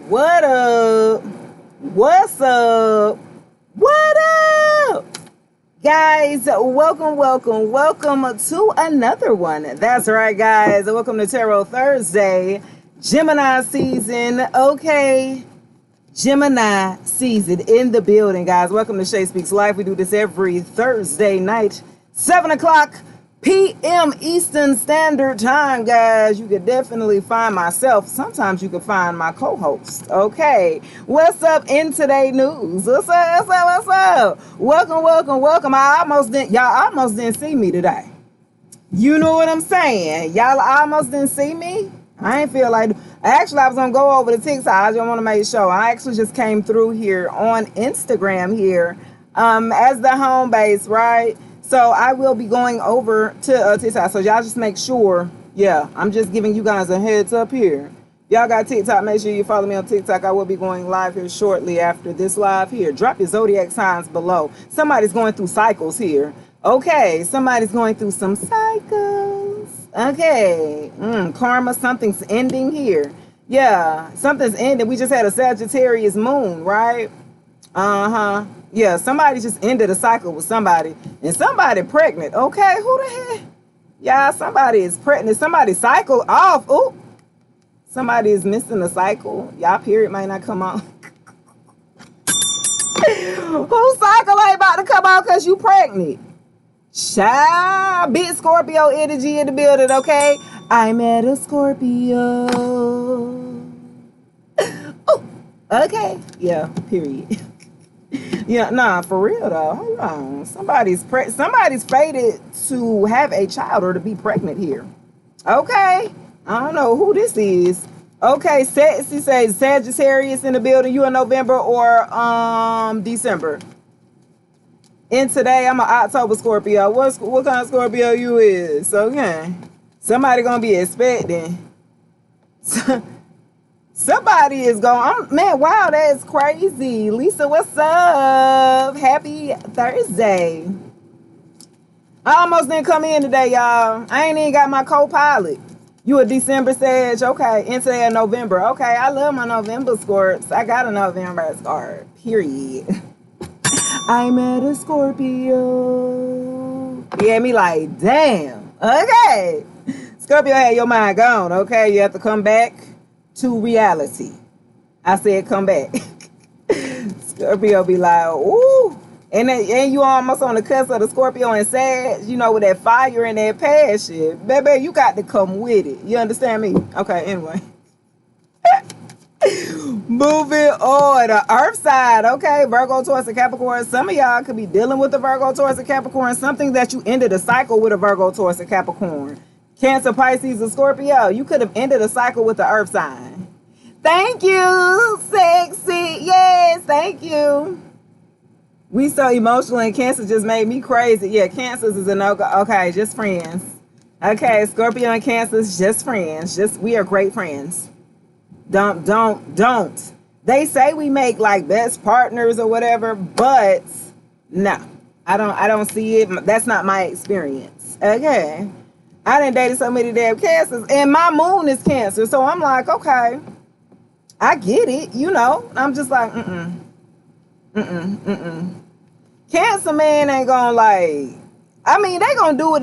What up? What's up? What up? Guys, welcome to another one. That's right, guys. Welcome to Tarot Thursday, Gemini season. Okay, Gemini season in the building, guys. Welcome to Shay Speaks Life. We do this every Thursday night, 7 o'clock p.m. Eastern Standard Time, guys. You could definitely find myself. Sometimes you can find my co-host. Okay, what's up in today news? What's up? Welcome. Y'all almost didn't see me today. You know what I'm saying? Y'all almost didn't see me. I ain't feel like. Actually, I was gonna go over to TikTok. I just want to make sure. I actually just came through here on Instagram here, as the home base, right? So I will be going over to TikTok. So y'all just make sure. Yeah, I'm just giving you guys a heads up here. Y'all got TikTok. Make sure you follow me on TikTok. I will be going live here shortly after this live here. Drop your zodiac signs below. Somebody's going through cycles here. Okay, somebody's going through some cycles. Okay, karma, something's ending here. Yeah, something's ending. We just had a Sagittarius moon, right? Yeah, somebody just ended a cycle with somebody, and somebody pregnant. Okay, who the heck? Yeah, somebody is pregnant. Somebody cycle off. Ooh, somebody is missing a cycle. Y'all period might not come on. Who cycle ain't about to come out because you pregnant? Child, big Scorpio energy in the building, okay? I met a Scorpio. Oh, okay. Yeah, period. Yeah, nah, for real though. Hold on. Somebody's fated to have a child or to be pregnant here. Okay. I don't know who this is. Okay, she says Sagittarius in the building. You in November or December? And today I'm an October Scorpio. What kind of Scorpio you is? Okay. Somebody gonna be expecting. Somebody is going, man, wow, that's crazy. Lisa, what's up? Happy Thursday. I almost didn't come in today, y'all. I ain't even got my co-pilot. You a December Sag? Okay. And today a November. Okay, I love my November Scorps. I got a November Scorp. Period. I met a Scorpio. Yeah, me like, damn. Okay. Scorpio had your mind gone, okay? You have to come back to reality. I said come back. Scorpio be like, ooh. And you almost on the cusp of the Scorpio and Sag, you know, with that fire and that passion. Baby, you got to come with it. You understand me? Okay, anyway. Moving on, the earth side, okay, Virgo, Taurus, and Capricorn. Some of y'all could be dealing with the Virgo, Taurus, and Capricorn. Something that you ended a cycle with a Virgo, Taurus, and Capricorn. Cancer, Pisces, and Scorpio. You could have ended a cycle with the earth sign. Thank you, sexy. Yes, thank you. We so emotional, and Cancer just made me crazy. Yeah, Cancers is a no-go. Okay, just friends. Okay, Scorpio and Cancers, just friends. We are great friends. Don't. They say we make like best partners or whatever, but no, I don't see it. That's not my experience. Okay. I done dated so many damn Cancers, and my moon is Cancer, so I'm like, okay, I get it, you know. I'm just like, Cancer man ain't gonna like. I mean, they gonna do what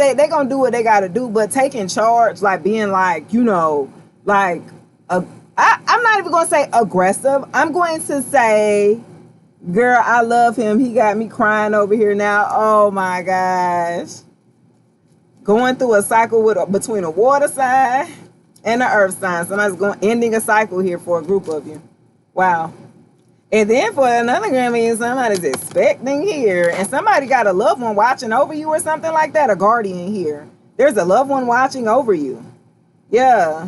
they gotta do, but taking charge, like being like, you know, like I'm not even gonna say aggressive. I'm going to say, girl, I love him. He got me crying over here now. Oh my gosh. Going through a cycle between a water sign and an earth sign. Somebody's ending a cycle here for a group of you. Wow. And then for another Grammy, somebody's expecting here. And somebody got a loved one watching over you or something like that. A guardian here. There's a loved one watching over you. Yeah.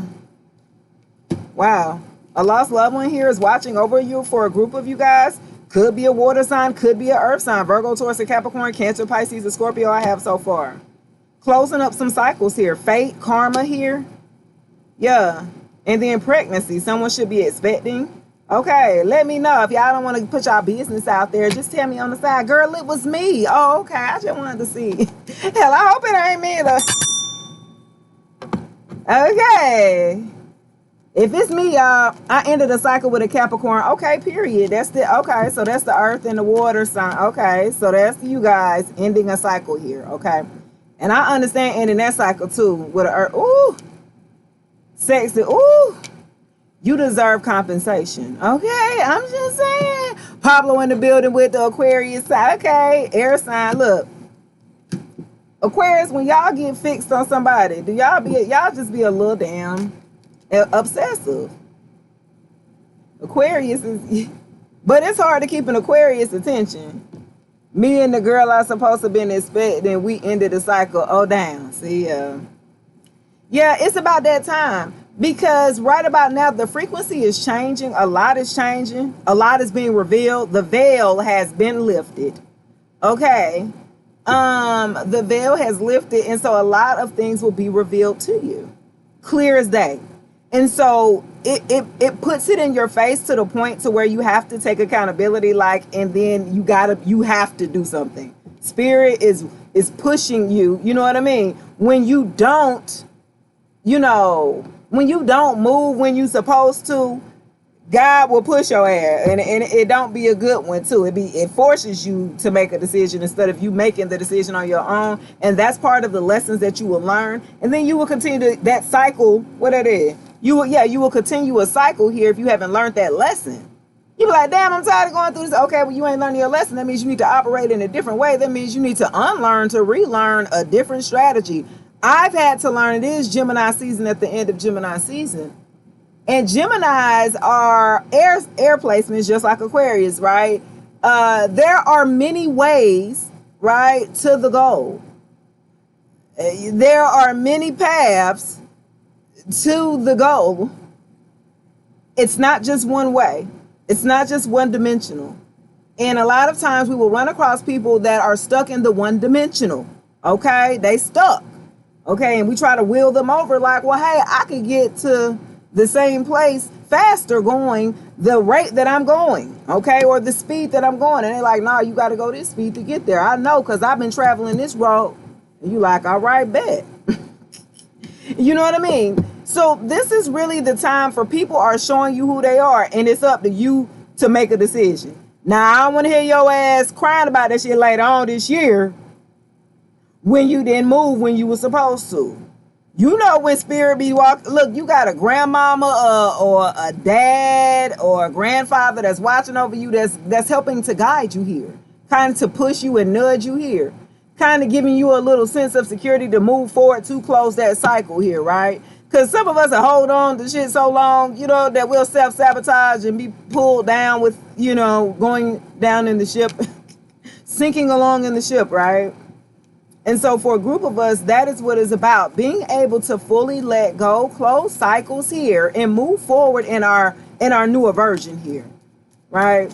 Wow. A lost loved one here is watching over you for a group of you guys. Could be a water sign. Could be an earth sign. Virgo, Taurus, and Capricorn, Cancer, Pisces, and Scorpio I have so far. Closing up some cycles here. Fate, karma here. Yeah. And then pregnancy. Someone should be expecting. Okay. Let me know. If y'all don't want to put y'all business out there, just tell me on the side. Girl, it was me. Oh, okay. I just wanted to see. Hell, I hope it ain't me. Okay. If it's me, y'all, I ended a cycle with a Capricorn. Okay, period. That's the okay. So that's the earth and the water sign. Okay, so that's you guys ending a cycle here. Okay, and I understand ending that cycle too with an earth. Ooh, sexy. Ooh, you deserve compensation. Okay, I'm just saying. Pablo in the building with the Aquarius side. Okay, air sign. Look, Aquarius, when y'all get fixed on somebody, do y'all just be a little damn obsessive? Aquarius is, but it's hard to keep an Aquarius attention. Me and the girl I supposed to been expecting, we ended the cycle. Oh, damn. See, yeah, it's about that time because right about now the frequency is changing. A lot is changing. A lot is being revealed. The veil has been lifted. Okay, the veil has lifted, and so a lot of things will be revealed to you, clear as day. And so it puts it in your face to the point to where you have to take accountability, like, and then you have to do something. Spirit is pushing you, you know what I mean? When you don't, when you don't move when you supposed to, God will push your ass, and it don't be a good one too. It forces you to make a decision instead of you making the decision on your own, and that's part of the lessons that you will learn, and then you will continue that cycle. What it is, you will continue a cycle here if you haven't learned that lesson. You be like, damn, I'm tired of going through this. Okay, well, you ain't learning your lesson. That means you need to operate in a different way. That means you need to unlearn to relearn a different strategy. I've had to learn. It is Gemini season at the end of Gemini season. And Geminis are air placements, just like Aquarius, right? There are many ways, right, to the goal. There are many paths to the goal. It's not just one way. It's not just one dimensional. And a lot of times we will run across people that are stuck in the one dimensional. Okay, they stuck. Okay, and we try to wheel them over like, well, hey, I could get to the same place faster going the rate that I'm going, okay, or the speed that I'm going. And they're like, no, you got to go this speed to get there. I know, because I've been traveling this road. And you like, all right, bet. You know what I mean? So this is really the time for people are showing you who they are, and it's up to you to make a decision. Now, I don't want to hear your ass crying about that shit later on this year when you didn't move when you were supposed to. You know when spirit be walking, look, you got a grandmama or a dad or a grandfather that's watching over you, that's helping to guide you here, kind of to push you and nudge you here, kind of giving you a little sense of security to move forward to close that cycle here, right? Because some of us will hold on to shit so long, that we'll self-sabotage and be pulled down with, going down in the ship, sinking along in the ship, right? And so for a group of us, that is what it's about. Being able to fully let go, close cycles here, and move forward in our newer version here, right?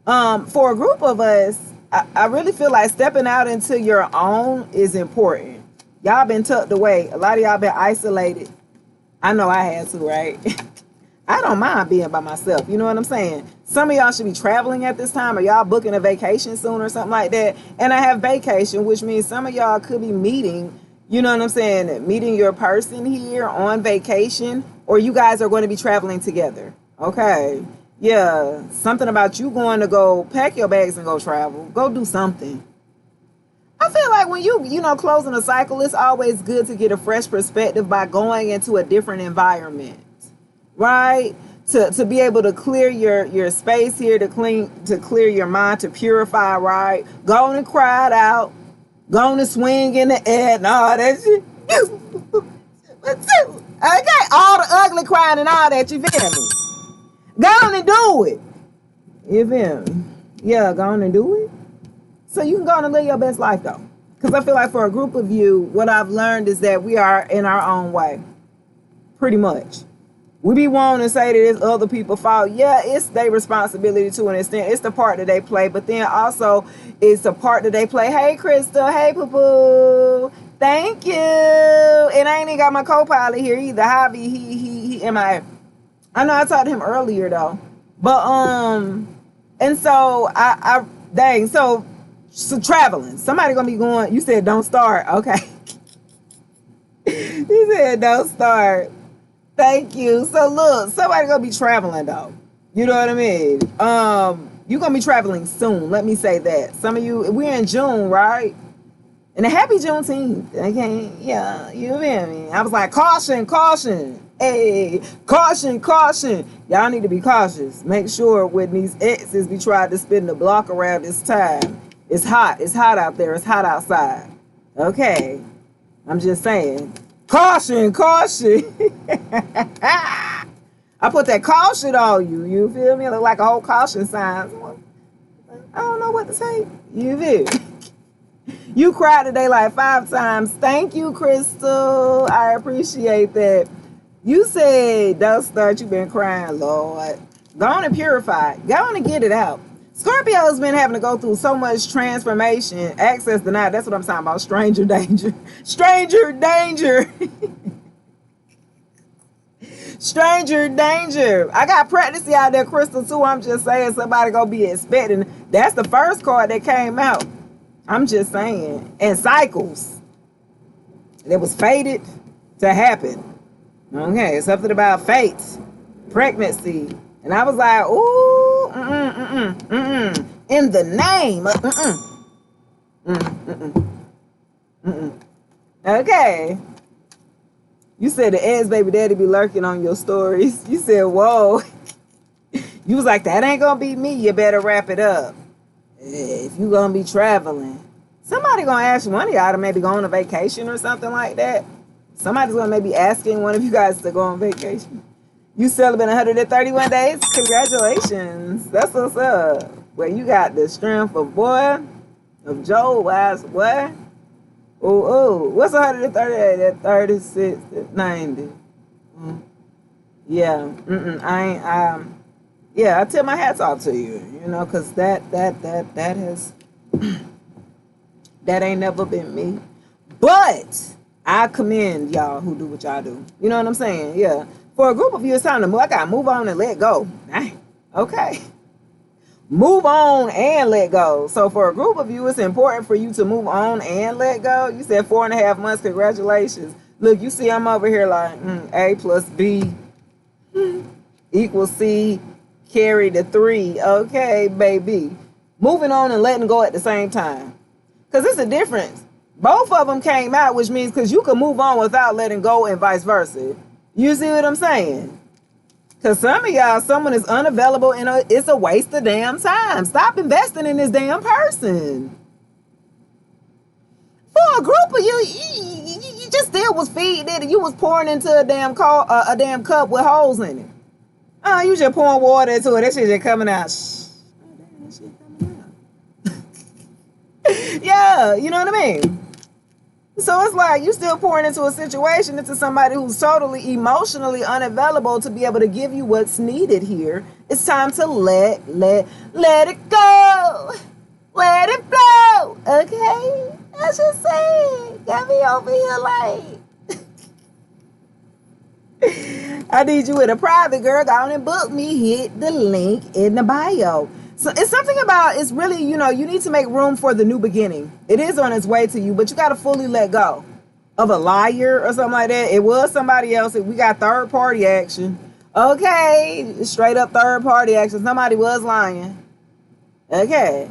For a group of us, I really feel like stepping out into your own is important. Y'all been tucked away. A lot of y'all been isolated. I know I had to, right? I don't mind being by myself. You know what I'm saying? Some of y'all should be traveling at this time, or y'all booking a vacation soon or something like that. And I have vacation, which means some of y'all could be meeting, you know what I'm saying, meeting your person here on vacation, or you guys are going to be traveling together. Okay. Yeah. Something about you going to go pack your bags and go travel. Go do something. I feel like when you closing a cycle, it's always good to get a fresh perspective by going into a different environment, right? To be able to clear your space here, to clear your mind, to purify, right? Go on and cry it out. Go on and swing in the air and all that shit. Okay, all the ugly crying and all that, you feel me? Go on and do it. You feel me? Yeah, go on and do it. So you can go on and live your best life, though. Because I feel like for a group of you, what I've learned is that we are in our own way. Pretty much. We be wanting to say that it's other people's fault. Yeah, it's their responsibility to an extent. It's the part that they play. But then also, it's the part that they play. Hey, Crystal. Hey, Poo-Poo. Thank you. And I ain't even got my co-pilot here either. Javi, he MIA. I know I talked to him earlier, though. But, and so, so traveling. Somebody gonna be going. You said don't start. Okay. You said don't start. Thank you. So look, somebody gonna be traveling though. You know what I mean? You're gonna be traveling soon. Let me say that. Some of you, we're in June, right? And a happy Juneteenth. Okay, yeah, you feel me? I was like, caution, caution. Hey, caution, caution. Y'all need to be cautious. Make sure when these exes be trying to spin the block around this time. It's hot. It's hot out there. It's hot outside. Okay. I'm just saying. Caution, caution. I put that caution on you. You feel me? Look like a whole caution sign. I don't know what to say. You feel me? You cried today like 5 times. Thank you, Crystal. I appreciate that. You said, don't start. You've been crying, Lord. Go on and purify. Go on and get it out. Scorpio's been having to go through so much transformation. Access denied. That's what I'm talking about. Stranger danger. Stranger danger. Stranger danger. I got practice out there, Crystal, too. I'm just saying somebody gonna be expecting. That's the first card that came out. I'm just saying. And cycles. It was fated to happen. Okay, something about fate. Pregnancy. And I was like, ooh, in the name of, Okay. You said the ex baby daddy be lurking on your stories. You said, whoa. You was like, that ain't gonna be me. You better wrap it up. If you gonna be traveling, somebody gonna ask one of y'all to maybe go on a vacation or something like that. Somebody's gonna maybe asking one of you guys to go on vacation. You celebrate 131 days. Congratulations. That's what's up. Well, you got the strength of boy, of Joe, wise boy. Oh, what's 130? That 36, 90. Yeah, yeah, I tip my hats off to you, you know, because that has, that ain't never been me. But I commend y'all who do what y'all do. You know what I'm saying? Yeah. For a group of you, it's time to move. I got to move on and let go. Okay. Move on and let go. So for a group of you, it's important for you to move on and let go. You said 4.5 months. Congratulations. Look, you see I'm over here like A plus B equals C, carry the 3. Okay, baby. Moving on and letting go at the same time. Because it's a difference. Both of them came out, which means because you can move on without letting go and vice versa. You see what I'm saying? Because some of y'all, someone is unavailable and it's a waste of damn time. Stop investing in this damn person. For a group of you, you just still was feeding it and you was pouring into a damn cup with holes in it. Oh, you just pouring water into it. That shit just coming out. Oh, damn, that shit coming out. Yeah, you know what I mean? So it's like you still pouring into a situation into somebody who's totally emotionally unavailable to be able to give you what's needed here. It's time to let it go. Let it flow. Okay? That's just saying. Got me over here like I need you in a private, girl. Go on and book me. Hit the link in the bio. So it's something about, it's really, you know, you need to make room for the new beginning. It is on its way to you, but you got to fully let go of a liar or something like that. It was somebody else. We got third party action. Okay. Straight up third party action. Somebody was lying. Okay.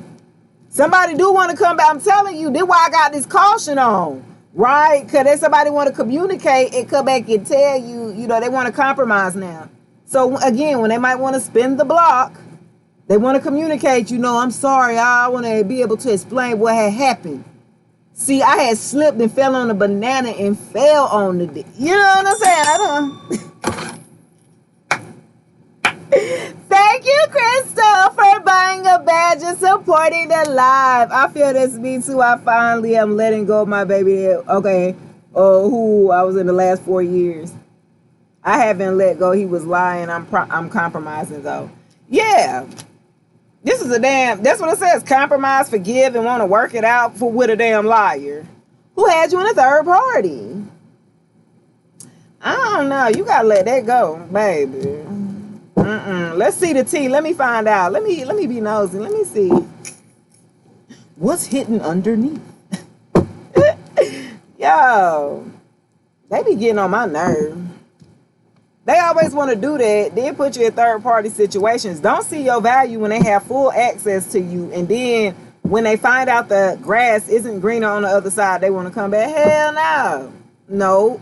Somebody do want to come back. I'm telling you, this is why I got this caution on. Right? Because then somebody want to communicate and come back and tell you, you know, they want to compromise now. So again, when they might want to spin the block, they want to communicate, you know, I'm sorry. I want to be able to explain what had happened. See, I had slipped and fell on a banana and fell on the dick. You know what I'm saying? Thank you, Crystal, for buying a badge and supporting the live. I feel this me too. I finally am letting go of my baby. Okay. Who I was in the last 4 years. I haven't let go. He was lying. I'm compromising though. Yeah. This is that's what it says. Compromise, forgive, and want to work it out with a damn liar. Who had you in a third party? I don't know. You got to let that go, baby. Let's see the tea. Let me find out. Let me be nosy. Let me see. What's hidden underneath? Yo. They be getting on my nerve. They always want to do that, then put you in third party situations. Don't see your value when they have full access to you. And then when they find out the grass isn't greener on the other side, they want to come back. Hell no. No.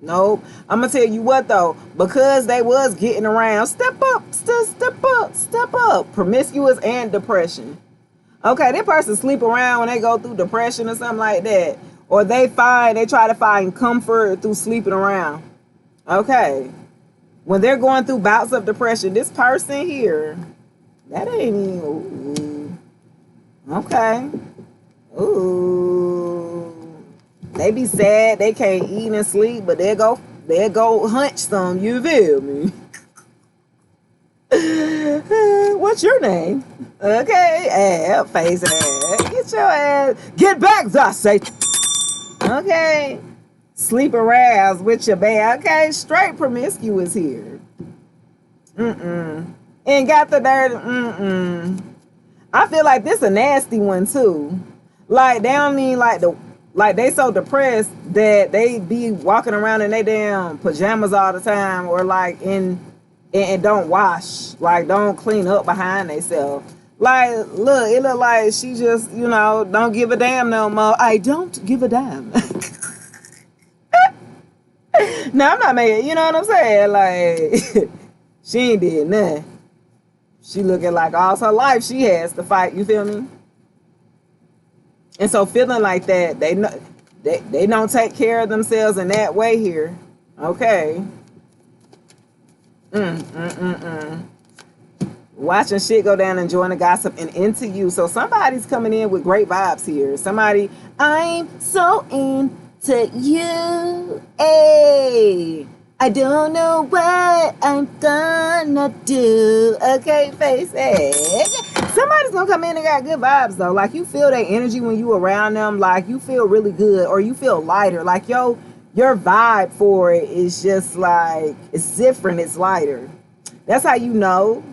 Nope. I'm gonna tell you what though, because they was getting around, step up. Promiscuous and depression. Okay, that person sleep around when they go through depression or something like that. Or they try to find comfort through sleeping around. Okay. When they're going through bouts of depression, this person here, that ain't even, ooh. Okay. Ooh. They be sad, they can't eat and sleep, but they go hunch some, you feel me? What's your name? Okay, face ass. Get your ass. Get back, I say. Okay. Sleep aroused with your band. Okay, straight promiscuous here. And got the dirt. I feel like this a nasty one too. Like they don't mean like they so depressed that they be walking around in their damn pajamas all the time, or like and don't wash, like don't clean up behind themselves. Like, look, it look like she just, don't give a damn no more. I don't give a damn. No, I'm not making, you know what I'm saying? Like, she ain't did nothing. She looking like all her life she has to fight, you feel me? And so feeling like that, they don't take care of themselves in that way here. Okay. Watching shit go down, enjoying the gossip and into you. So somebody's coming in with great vibes here. Somebody, I'm so into you. Hey, I don't know what I'm gonna do. Okay, face it. Somebody's gonna come in and got good vibes though. Like you feel their energy when you around them. Like you feel really good, or you feel lighter. Like your vibe for it is just like, it's different. It's lighter. That's how you know.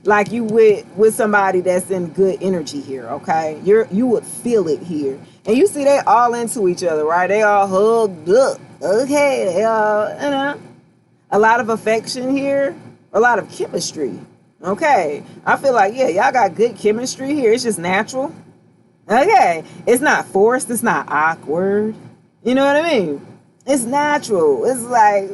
Like you with somebody that's in good energy here, okay? You would feel it here. And you see they all into each other, right? They all hugged up. Okay, they all, a lot of affection here, a lot of chemistry. Okay. I feel like, yeah, y'all got good chemistry here. It's just natural. Okay. It's not forced, it's not awkward. You know what I mean? It's natural. It's like,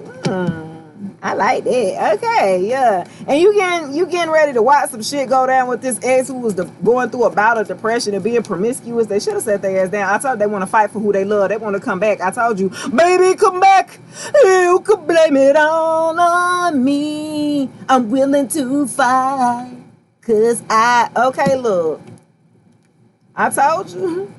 I like that. Okay, yeah. And you getting ready to watch some shit go down with this ex who was going through a bout of depression and being promiscuous. They should have set their ass down. I told they want to fight for who they love. They want to come back. I told you, baby, come back. You could blame it all on me. I'm willing to fight. Cause okay, look. I told you.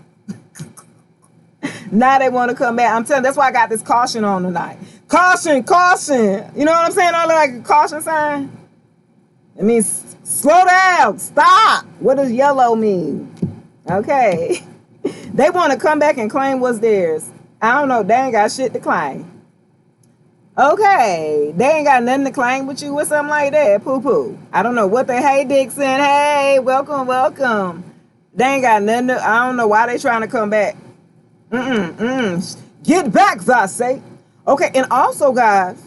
Now they want to come back. I'm telling you, that's why I got this caution on tonight. Caution, caution. You know what I'm saying? I look like a caution sign. It means slow down, stop. What does yellow mean? Okay. They want to come back and claim what's theirs. I don't know. They ain't got shit to claim. Okay. They ain't got nothing to claim with you or something like that. Poo-poo. I don't know what they, hey, Dixon. Hey, welcome, welcome. They ain't got nothing to, I don't know why they trying to come back. Get back, I say. Okay, and also, guys,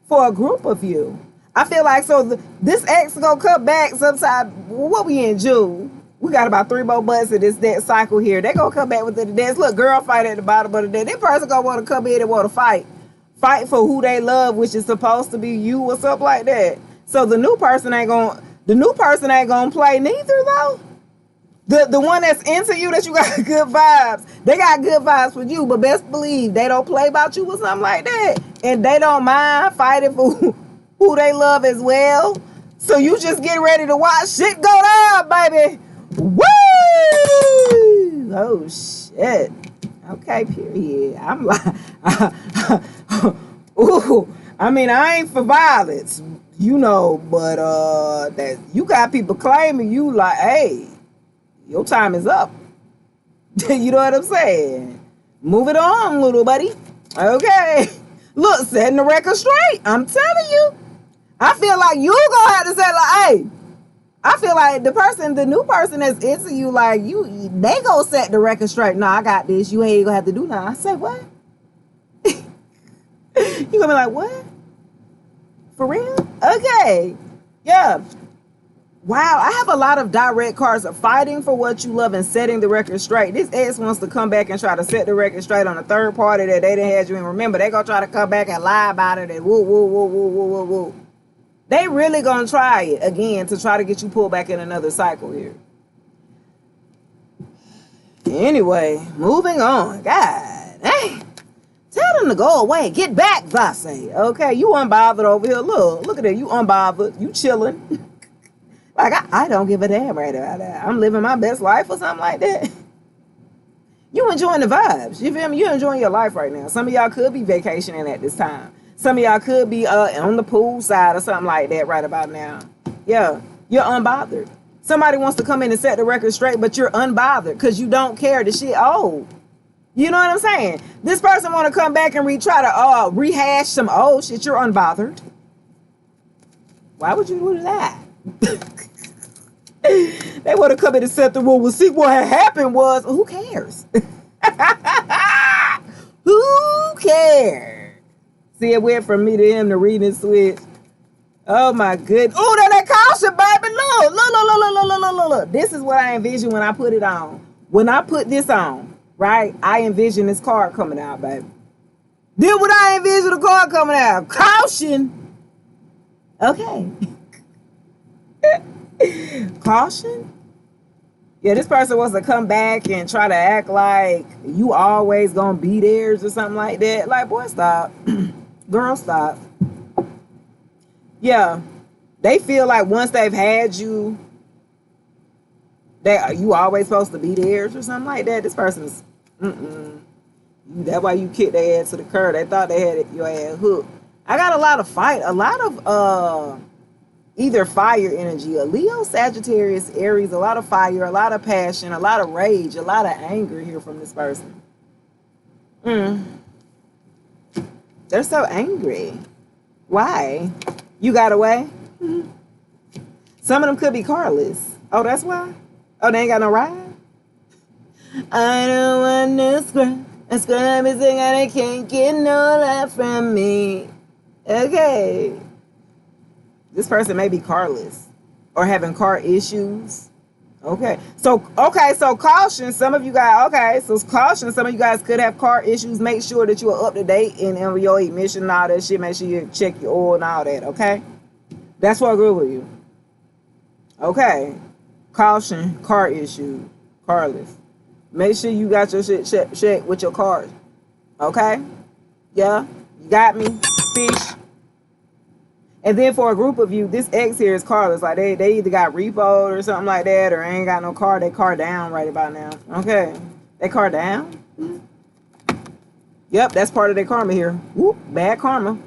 for a group of you, I feel like, so this ex gonna come back sometime. What we in June? We got about 3 more months of this debt cycle here. They gonna come back with the dance. Look, girl fight at the bottom of the debt. This person gonna want to come in and want to fight for who they love, which is supposed to be you or something like that. So the new person ain't gonna play neither though. The one that's into you, that you got good vibes, they got good vibes for you, but best believe they don't play about you or something like that. And they don't mind fighting for who they love as well. So you just get ready to watch shit go down, baby. Woo! Oh, shit. Okay, period. I'm like, ooh, I mean, I ain't for violence, but that you got people claiming you like, hey, your time is up. You know what I'm saying? Move it on, little buddy. Okay. Look, setting the record straight. I'm telling you. I feel like you gonna have to say, like, hey, I feel like the new person that's into you, like, they gonna set the record straight. No, I got this. You ain't gonna have to do nothing. I say, what? You gonna be like, what? For real? Okay. Yeah. Wow, I have a lot of direct cards of fighting for what you love and setting the record straight. This ex wants to come back and try to set the record straight on a third party that they didn't have you in. Remember, they gonna try to come back and lie about it and woo, woo, woo, woo, woo, woo, woo. They really gonna try it again to try to get you pulled back in another cycle here. Anyway, moving on. God, hey, tell them to go away. Get back, I say. Okay, you unbothered over here. Look at it. You unbothered. You chilling. Like, I don't give a damn right about that. I'm living my best life or something like that. You enjoying the vibes. You feel me? You're enjoying your life right now. Some of y'all could be vacationing at this time. Some of y'all could be on the pool side or something like that right about now. Yeah, you're unbothered. Somebody wants to come in and set the record straight, but you're unbothered because you don't care. The shit old. You know what I'm saying? This person want to come back and try to rehash some old shit. You're unbothered. Why would you do that? They want to come in and set the rule. Well, see, what had happened was, who cares? Who cares? See, it went from me to him to reading and switch. Oh my goodness. Oh, that caution, baby. Look. This is what I envision when I put it on. When I put this on, right? I envision this card coming out, baby. Then what I envision the card coming out. Caution. Okay. Caution? Yeah, this person wants to come back and try to act like you always gonna be theirs or something like that. Like, boy, stop. Girl, stop. Yeah, they feel like once they've had you, you always supposed to be theirs or something like that. This person's, that's why you kicked their ass to the curb. They thought they had your ass hooked. I got a lot of either fire energy, a Leo, Sagittarius, Aries, a lot of fire, a lot of passion, a lot of rage, a lot of anger here from this person. They're so angry. Why? You got away? Some of them could be carless. Oh, that's why? Oh, they ain't got no ride? I don't want no scrub. A scrub is saying they can't get no love from me. Okay. This person may be carless or having car issues. Okay. So caution. Some of you guys, caution. Some of you guys could have car issues. Make sure that you are up to date in your emission and all that shit. Make sure you check your oil and all that. Okay. That's what I agree with you. Okay. Caution. Car issue. Carless. Make sure you got your shit checked with your cars. Okay. Yeah. You got me. Fish. And then for a group of you, this X here is carless. Like they either got repoed or something like that, or ain't got no car. They car down right about now. Okay. They car down? Yep, that's part of their karma here. Whoop, bad karma.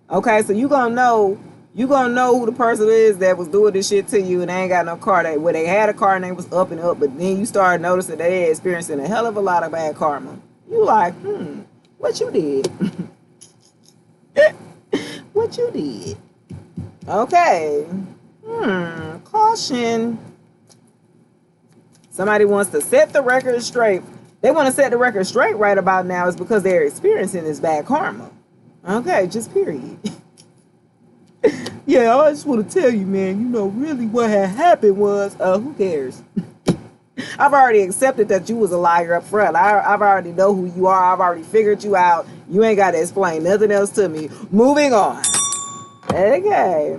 Okay, so you gonna know who the person is that was doing this shit to you and they ain't got no car. They had a car and they was up and up, but then you started noticing they experiencing a hell of a lot of bad karma. You like, what you did? What you did? Okay. Caution. Somebody wants to set the record straight. They want to set the record straight right about now is because they're experiencing this bad karma. Okay, just period. Yeah, I just want to tell you, man, really what had happened was, who cares? I've already accepted that you was a liar up front. I've already know who you are. I've already figured you out. You ain't got to explain nothing else to me. Moving on. Okay.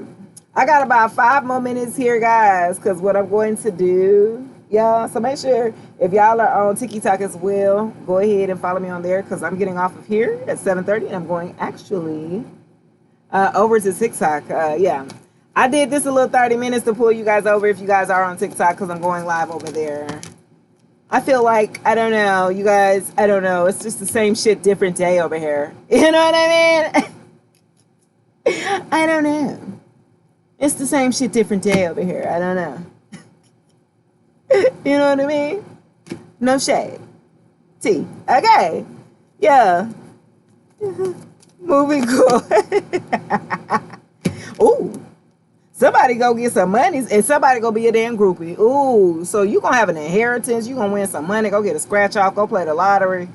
I got about 5 more minutes here, guys, because what I'm going to do, y'all, so make sure if y'all are on TikTok as well, go ahead and follow me on there because I'm getting off of here at 7:30 and I'm going actually over to TikTok. Yeah. I did this a little 30 minutes to pull you guys over if you guys are on TikTok because I'm going live over there. I feel like, I don't know, you guys, I don't know. It's just the same shit, different day over here. You know what I mean? I don't know. It's the same shit, different day over here. I don't know. You know what I mean? No shade. T. Okay. Yeah. Moving good. Ooh. Somebody go get some money and somebody go be a damn groupie. Ooh. So you gonna have an inheritance. You gonna win some money. Go get a scratch off. Go play the lottery.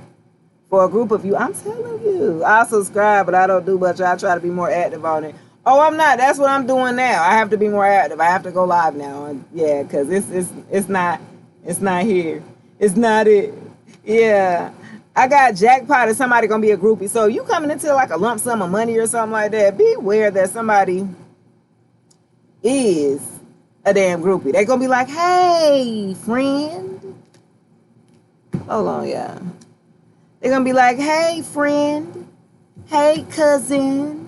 For a group of you. I'm telling you. I subscribe, but I don't do much. I try to be more active on it. Oh, I'm not. That's what I'm doing now. I have to be more active. I have to go live now. And yeah, because it's not here. It's not it. Yeah. I got jackpot and somebody gonna be a groupie. So you coming into like a lump sum of money or something like that, beware that somebody is a damn groupie. They gonna be like, hey, friend. Hold on, yeah. They're gonna be like, hey, friend. Hey, cousin.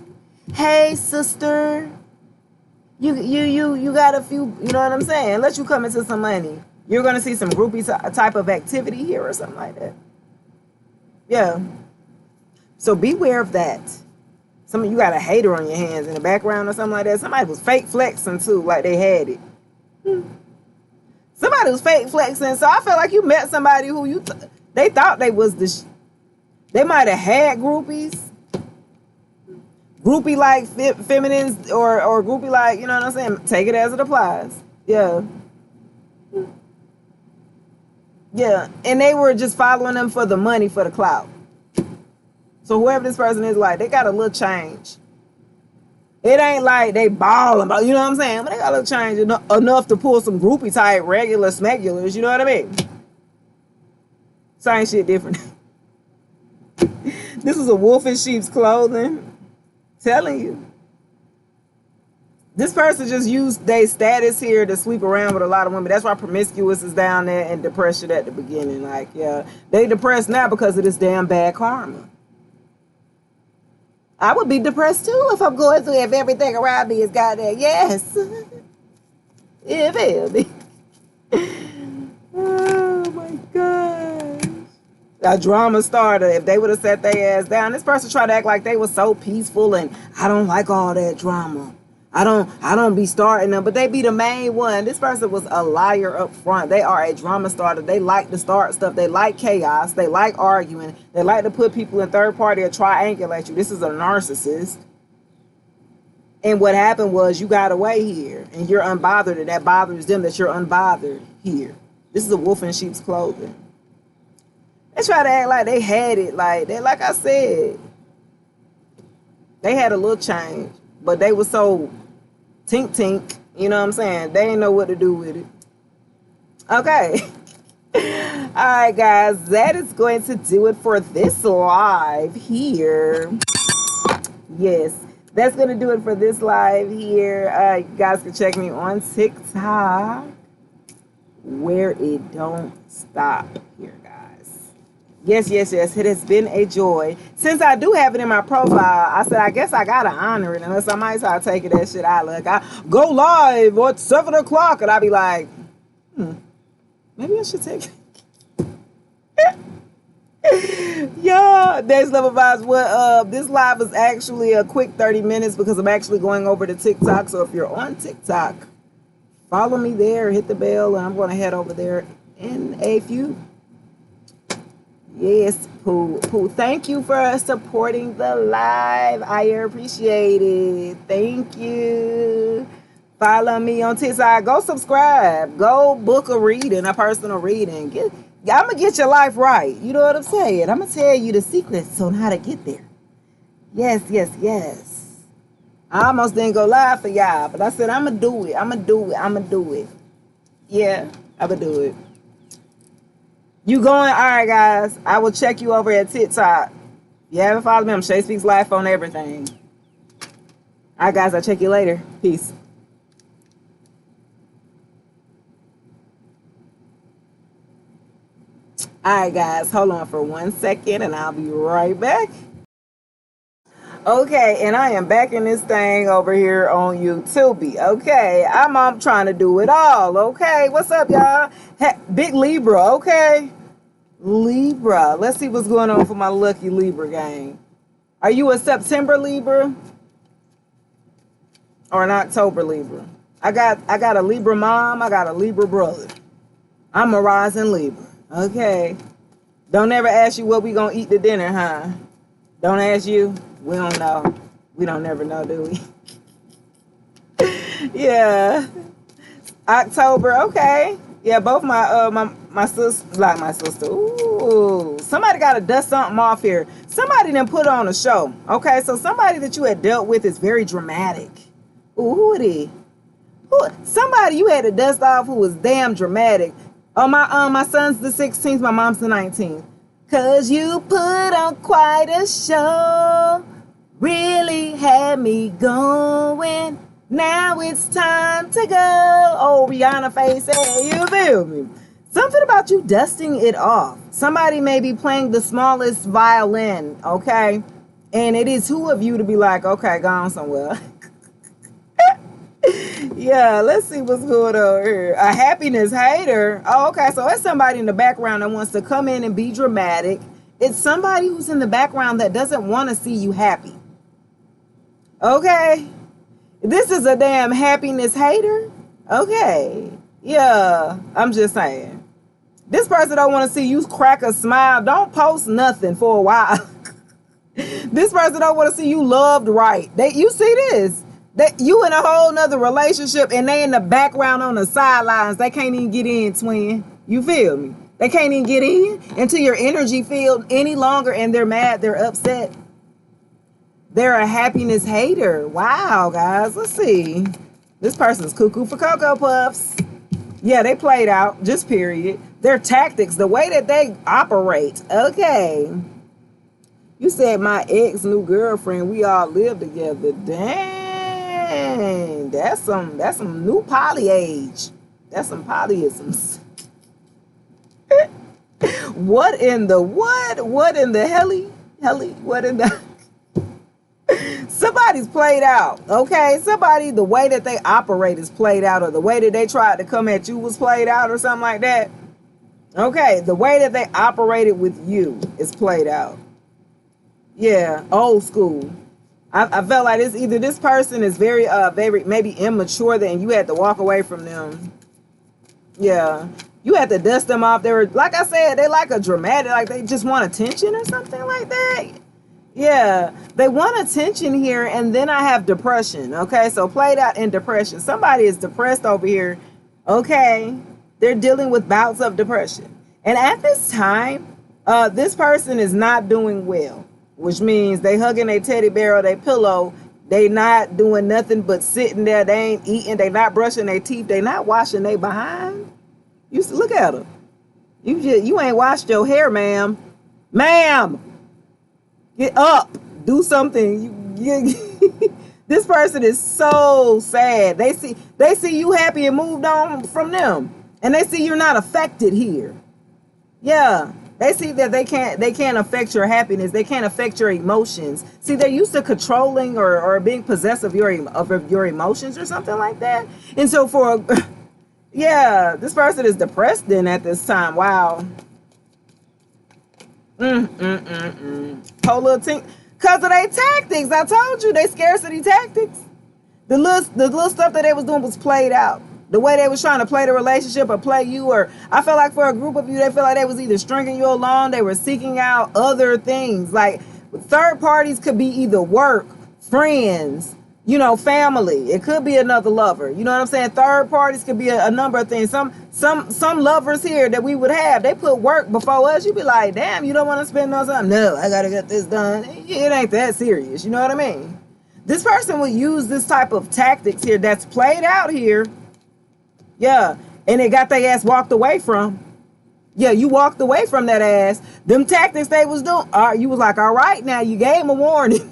Hey, sister. You got a few, you know what I'm saying? Unless you come into some money, you're gonna see some groupie type of activity here or something like that. Yeah. So beware of that. Some of you got a hater on your hands in the background or something like that. Somebody was fake flexing too, like they had it. Somebody was fake flexing. So I feel like you met somebody who they thought they was they might have had groupies. Groupie like feminines or groupie like, you know what I'm saying? Take it as it applies. Yeah. Yeah. And they were just following them for the money, for the clout. So whoever this person is, like, they got a little change. It ain't like they balling, you know what I'm saying? But they got a little change enough to pull some groupie type regular smegulars, you know what I mean? Same shit different. This was a wolf in sheep's clothing. Telling you. This person just used their status here to sleep around with a lot of women. That's why promiscuous is down there and depression at the beginning. Like, yeah, they depressed now because of this damn bad karma. I would be depressed too if I'm going through, if everything around me is goddamn, yes. Yeah, baby. Oh my gosh. A drama starter. If they would have set their ass down, this person tried to act like they were so peaceful and I don't like all that drama. I don't be starting them, but they be the main one. This person was a liar up front. They are a drama starter. They like to start stuff. They like chaos. They like arguing. They like to put people in third party or triangulate you. This is a narcissist. And what happened was you got away here and you're unbothered, and that bothers them that you're unbothered here. This is a wolf in sheep's clothing. They try to act like they had it. Like I said, they had a little change, but they were so tink, you know what I'm saying? They didn't know what to do with it. Okay. All right, guys, that is going to do it for this live here. Yes, that's going to do it for this live here. You guys can check me on TikTok, where it don't stop here, guys. Yes. It has been a joy. Since I do have it in my profile, I said, I guess I got to honor it. Unless I might start taking that shit out. Like, I go live at 7 o'clock. And I be like, maybe I should take it. Yeah, next level vibes. Well, this live is actually a quick 30 minutes because I'm actually going over to TikTok. So if you're on TikTok, follow me there, hit the bell, and I'm going to head over there in a few. Yes, Pooh. Thank you for supporting the live. I appreciate it. Thank you. Follow me on TikTok. Go subscribe. Go book a reading, a personal reading. I'm going to get your life right. You know what I'm saying? I'm going to tell you the secrets on how to get there. Yes. I almost didn't go live for y'all, but I said, I'm going to do it. I'm going to do it. Yeah, I'm going to do it. You going? All right, guys. I will check you over at TikTok. If you haven't followed me, I'm Shay Speaks Life on everything. All right, guys. I'll check you later. Peace. All right, guys. Hold on for 1 second, and I'll be right back. Okay, and I am back in this thing over here on YouTube. Okay, I'm trying to do it all. Okay, what's up, y'all? Big Libra. Okay. Libra. Let's see what's going on for my lucky Libra gang. Are you a September Libra or an October Libra? I got a Libra mom. I got a Libra brother. I'm a rising Libra. Okay. Don't ever ask you what we gonna eat to dinner, huh? Don't ask you. We don't know. We don't never know, do we? Yeah. October. Okay. Yeah, both my sister, like my sister. Ooh, somebody got to dust something off here. somebody done put on a show. Okay, so somebody that you had dealt with is very dramatic. Ooh, who it is? Somebody you had to dust off who was damn dramatic. Oh, my son's the 16th, my mom's the 19th. Cause you put on quite a show, really had me going. Now it's time to go. Oh, Rihanna face, hey, you feel me? Something about you dusting it off. Somebody may be playing the smallest violin, okay? And it is who of you to be like, okay, gone somewhere. Yeah, let's see what's going on here. A happiness hater. Oh, okay, so it's somebody in the background that wants to come in and be dramatic. It's somebody who's in the background that doesn't want to see you happy. Okay? This is a damn happiness hater? Okay. Yeah, I'm just saying. This person don't want to see you crack a smile. Don't post nothing for a while. This person don't want to see you loved right. You see this? That you in a whole nother relationship and they in the background on the sidelines. They can't even get in, twin. You feel me? They can't even get in until your energy field any longer and they're mad, they're upset. They're a happiness hater. Wow, guys. Let's see. This person's cuckoo for Cocoa Puffs. Yeah, they played out, just period. Their tactics, the way that they operate. Okay. You said my ex new girlfriend, we all live together. Dang, that's some new poly age. That's some polyisms. What in the what? What in the helly? What in the Somebody's played out, okay? Somebody, the way that they operate is played out, or the way that they tried to come at you was played out, or something like that. Okay, the way that they operated with you is played out. Yeah, old school. I felt like it's either this person is very maybe immature, and you had to walk away from them. Yeah, you had to dust them off. They were, like I said, they like a dramatic, like they just want attention or something like that. Yeah, they want attention here, and then I have depression. Okay, so played out in depression. Somebody is depressed over here. Okay, they're dealing with bouts of depression, and at this time, this person is not doing well. Which means they hugging their teddy bear or their pillow. They not doing nothing but sitting there. They ain't eating. They not brushing their teeth. They not washing their behind. You look at them. You ain't washed your hair, ma'am. Ma'am, get up. Do something. This person is so sad. They see you happy and moved on from them, and they see you're not affected here. Yeah. They see that they can't affect your happiness. They can't affect your emotions. See, they're used to controlling or being possessed of your emotions or something like that. And so yeah, this person is depressed then at this time. Wow. Whole little thing. Because of their tactics. I told you, they scarcity tactics. The little stuff that they was doing was played out. The way they was trying to play the relationship or play you, or I felt like for a group of you, they feel like they was either stringing you along, they were seeking out other things. Like third parties could be either work, friends, family. It could be another lover. You know what I'm saying? Third parties could be a number of things. Some lovers here that we would have, they put work before us. You'd be like, damn, you don't want to spend no time? No, I got to get this done. It ain't that serious. You know what I mean? This person would use this type of tactics here that's played out here. Yeah, and they got their ass walked away from. Yeah, you walked away from that ass. Them tactics they was doing. You was like, all right, now you gave them a warning.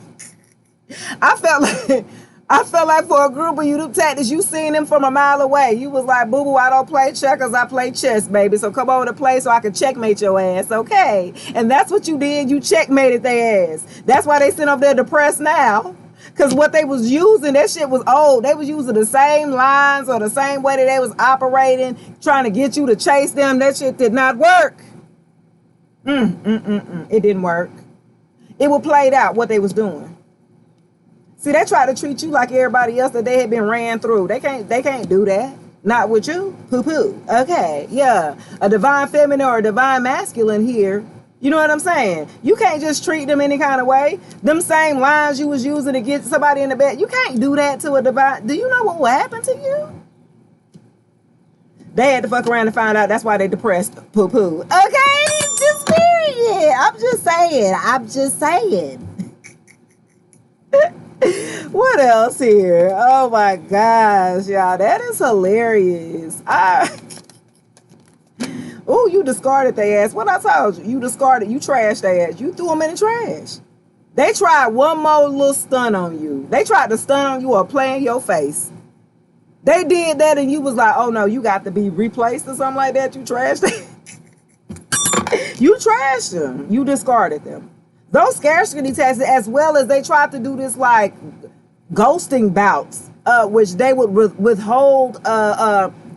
I felt like for a group of you, them tactics, you seen them from a mile away. You was like, boo boo, I don't play checkers, I play chess, baby. So come over to play so I can checkmate your ass, okay? And that's what you did. You checkmated their ass. That's why they sit up there depressed now. Because what they was using, that shit was old. They was using the same lines or the same way that they was operating, trying to get you to chase them. That shit did not work. It didn't work. It was played out what they was doing. See, they tried to treat you like everybody else that they had been ran through. They can't do that. Not with you. Poo-poo. Okay, yeah. A divine feminine or a divine masculine here. You know what I'm saying? You can't just treat them any kind of way. Them same lines you was using to get somebody in the bed. You can't do that to a divine. Do you know what will happen to you? They had to fuck around and find out. That's why they depressed. Poo-poo. Okay? Just period. I'm just saying. What else here? Oh my gosh, y'all. That is hilarious. Oh, you discarded their ass. What I told you? You discarded, you trashed their ass. You threw them in the trash. They tried one more little stunt on you. They tried to stunt on you or play in your face. They did that and you was like, oh no, you got to be replaced or something like that. You trashed them. You trashed them. You discarded them. Those scarcity tests, as well as they tried to do this like ghosting bouts, which they would withhold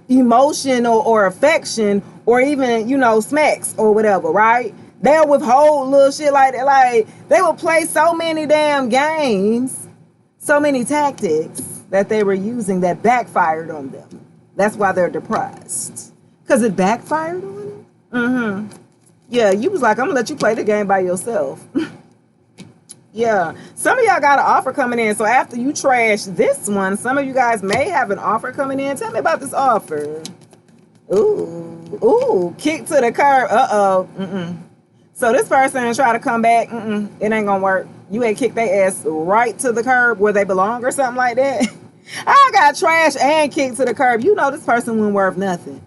emotion or affection or even, smacks or whatever, right? They'll withhold little shit like that. Like, they would play so many damn games, so many tactics that they were using that backfired on them. That's why they're depressed. Because it backfired on them? Mm-hmm. Yeah, you was like, I'm going to let you play the game by yourself. Yeah. Some of y'all got an offer coming in. So after you trash this one, some of you guys may have an offer coming in. Tell me about this offer. Ooh, kick to the curb. Uh-oh. So this person try to come back. It ain't going to work. You ain't kicked their ass right to the curb where they belong or something like that. I got trash and kicked to the curb. You know this person wasn't worth nothing.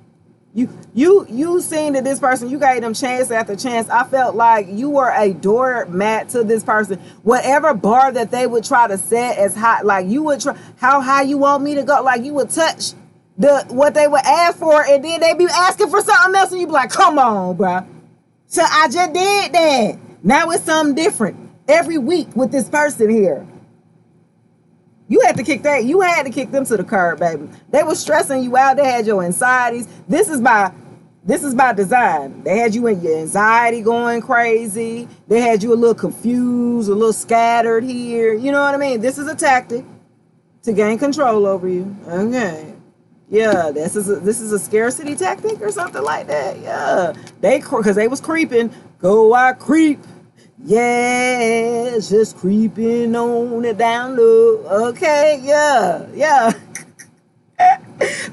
You seen that this person, you gave them chance after chance. I felt like you were a doormat to this person. Whatever bar that they would try to set as high, like you would try, how high you want me to go, like you would touch what they would ask for, and then they be asking for something else, and you be like, come on, bro. So I just did that. Now it's something different every week with this person here. You had to kick them to the curb, baby. They were stressing you out. They had your anxieties. This is by design. They had you in your anxiety going crazy. They had you a little confused, a little scattered here. You know what I mean? This is a tactic to gain control over you. Okay. Yeah, this is a scarcity tactic or something like that. Yeah. Because they was creeping. Go, I creep. Yeah, just creeping on it down low. Okay, yeah.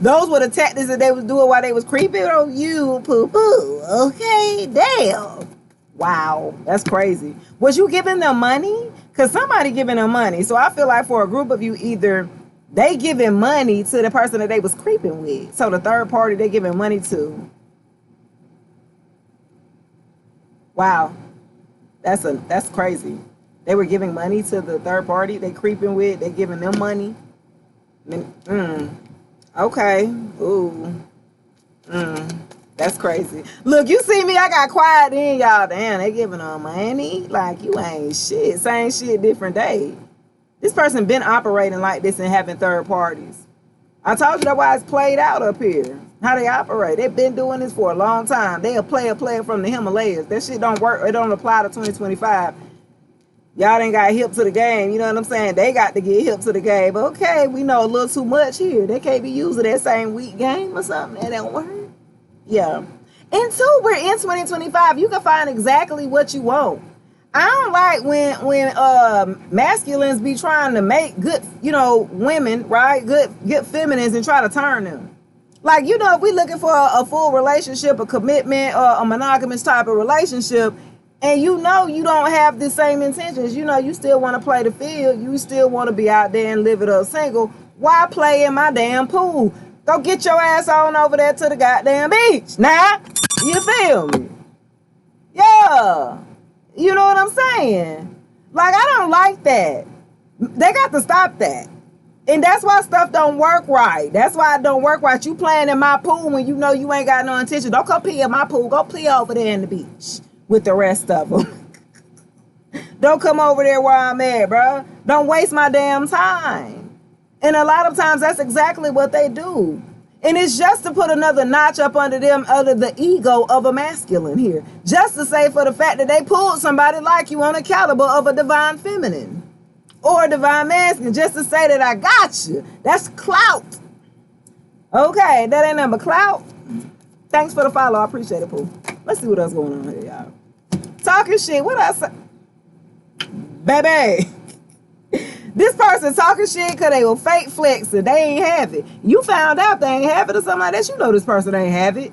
Those were the tactics that they was doing while they was creeping on you, poo-poo. Okay, damn. Wow, that's crazy. Was you giving them money? Because somebody giving them money. So I feel like for a group of you, either they giving money to the person that they was creeping with. So the third party they giving money to. Wow. That's crazy. They were giving money to the third party they creeping with. They giving them money. Okay. Ooh. That's crazy. Look, you see me, I got quiet in, y'all. Damn, they giving them money. Like, you ain't shit. Same shit, different day. This person been operating like this and having third parties. I told you that's why it's played out up here. How they operate. They've been doing this for a long time. They a player from the Himalayas. That shit don't work. It don't apply to 2025. Y'all ain't got hip to the game. You know what I'm saying? They got to get hip to the game. Okay, we know a little too much here. They can't be using that same weak game or something. That don't work. Yeah. And two, we're in 2025. You can find exactly what you want. I don't like when masculines be trying to make good, women, right? Good feminines and try to turn them. Like, if we looking for a full relationship, a commitment, or a monogamous type of relationship, and you don't have the same intentions, you still want to play the field, you still want to be out there and live it up single, why play in my damn pool? Go get your ass on over there to the goddamn beach. Now, you feel me? Yeah. You know what I'm saying? Like, I don't like that. They got to stop that. And that's why stuff don't work right. That's why it don't work right. You playing in my pool when you know you ain't got no intention. Don't come play in my pool. Go play over there in the beach with the rest of them. Don't come over there where I'm at, bro. Don't waste my damn time. And a lot of times that's exactly what they do. And it's just to put another notch up under them, under the ego of a masculine here. Just to say for the fact that they pulled somebody like you on a caliber of a divine feminine. Or a divine masculine, just to say that I got you. That's clout. Okay, that ain't nothing but clout. Thanks for the follow. I appreciate it, Pooh. Let's see what else going on here, y'all. Talking shit. What I say? Baby. This person talking shit because they were fake flexing. They ain't have it. You found out they ain't have it or something like that. You know this person ain't have it.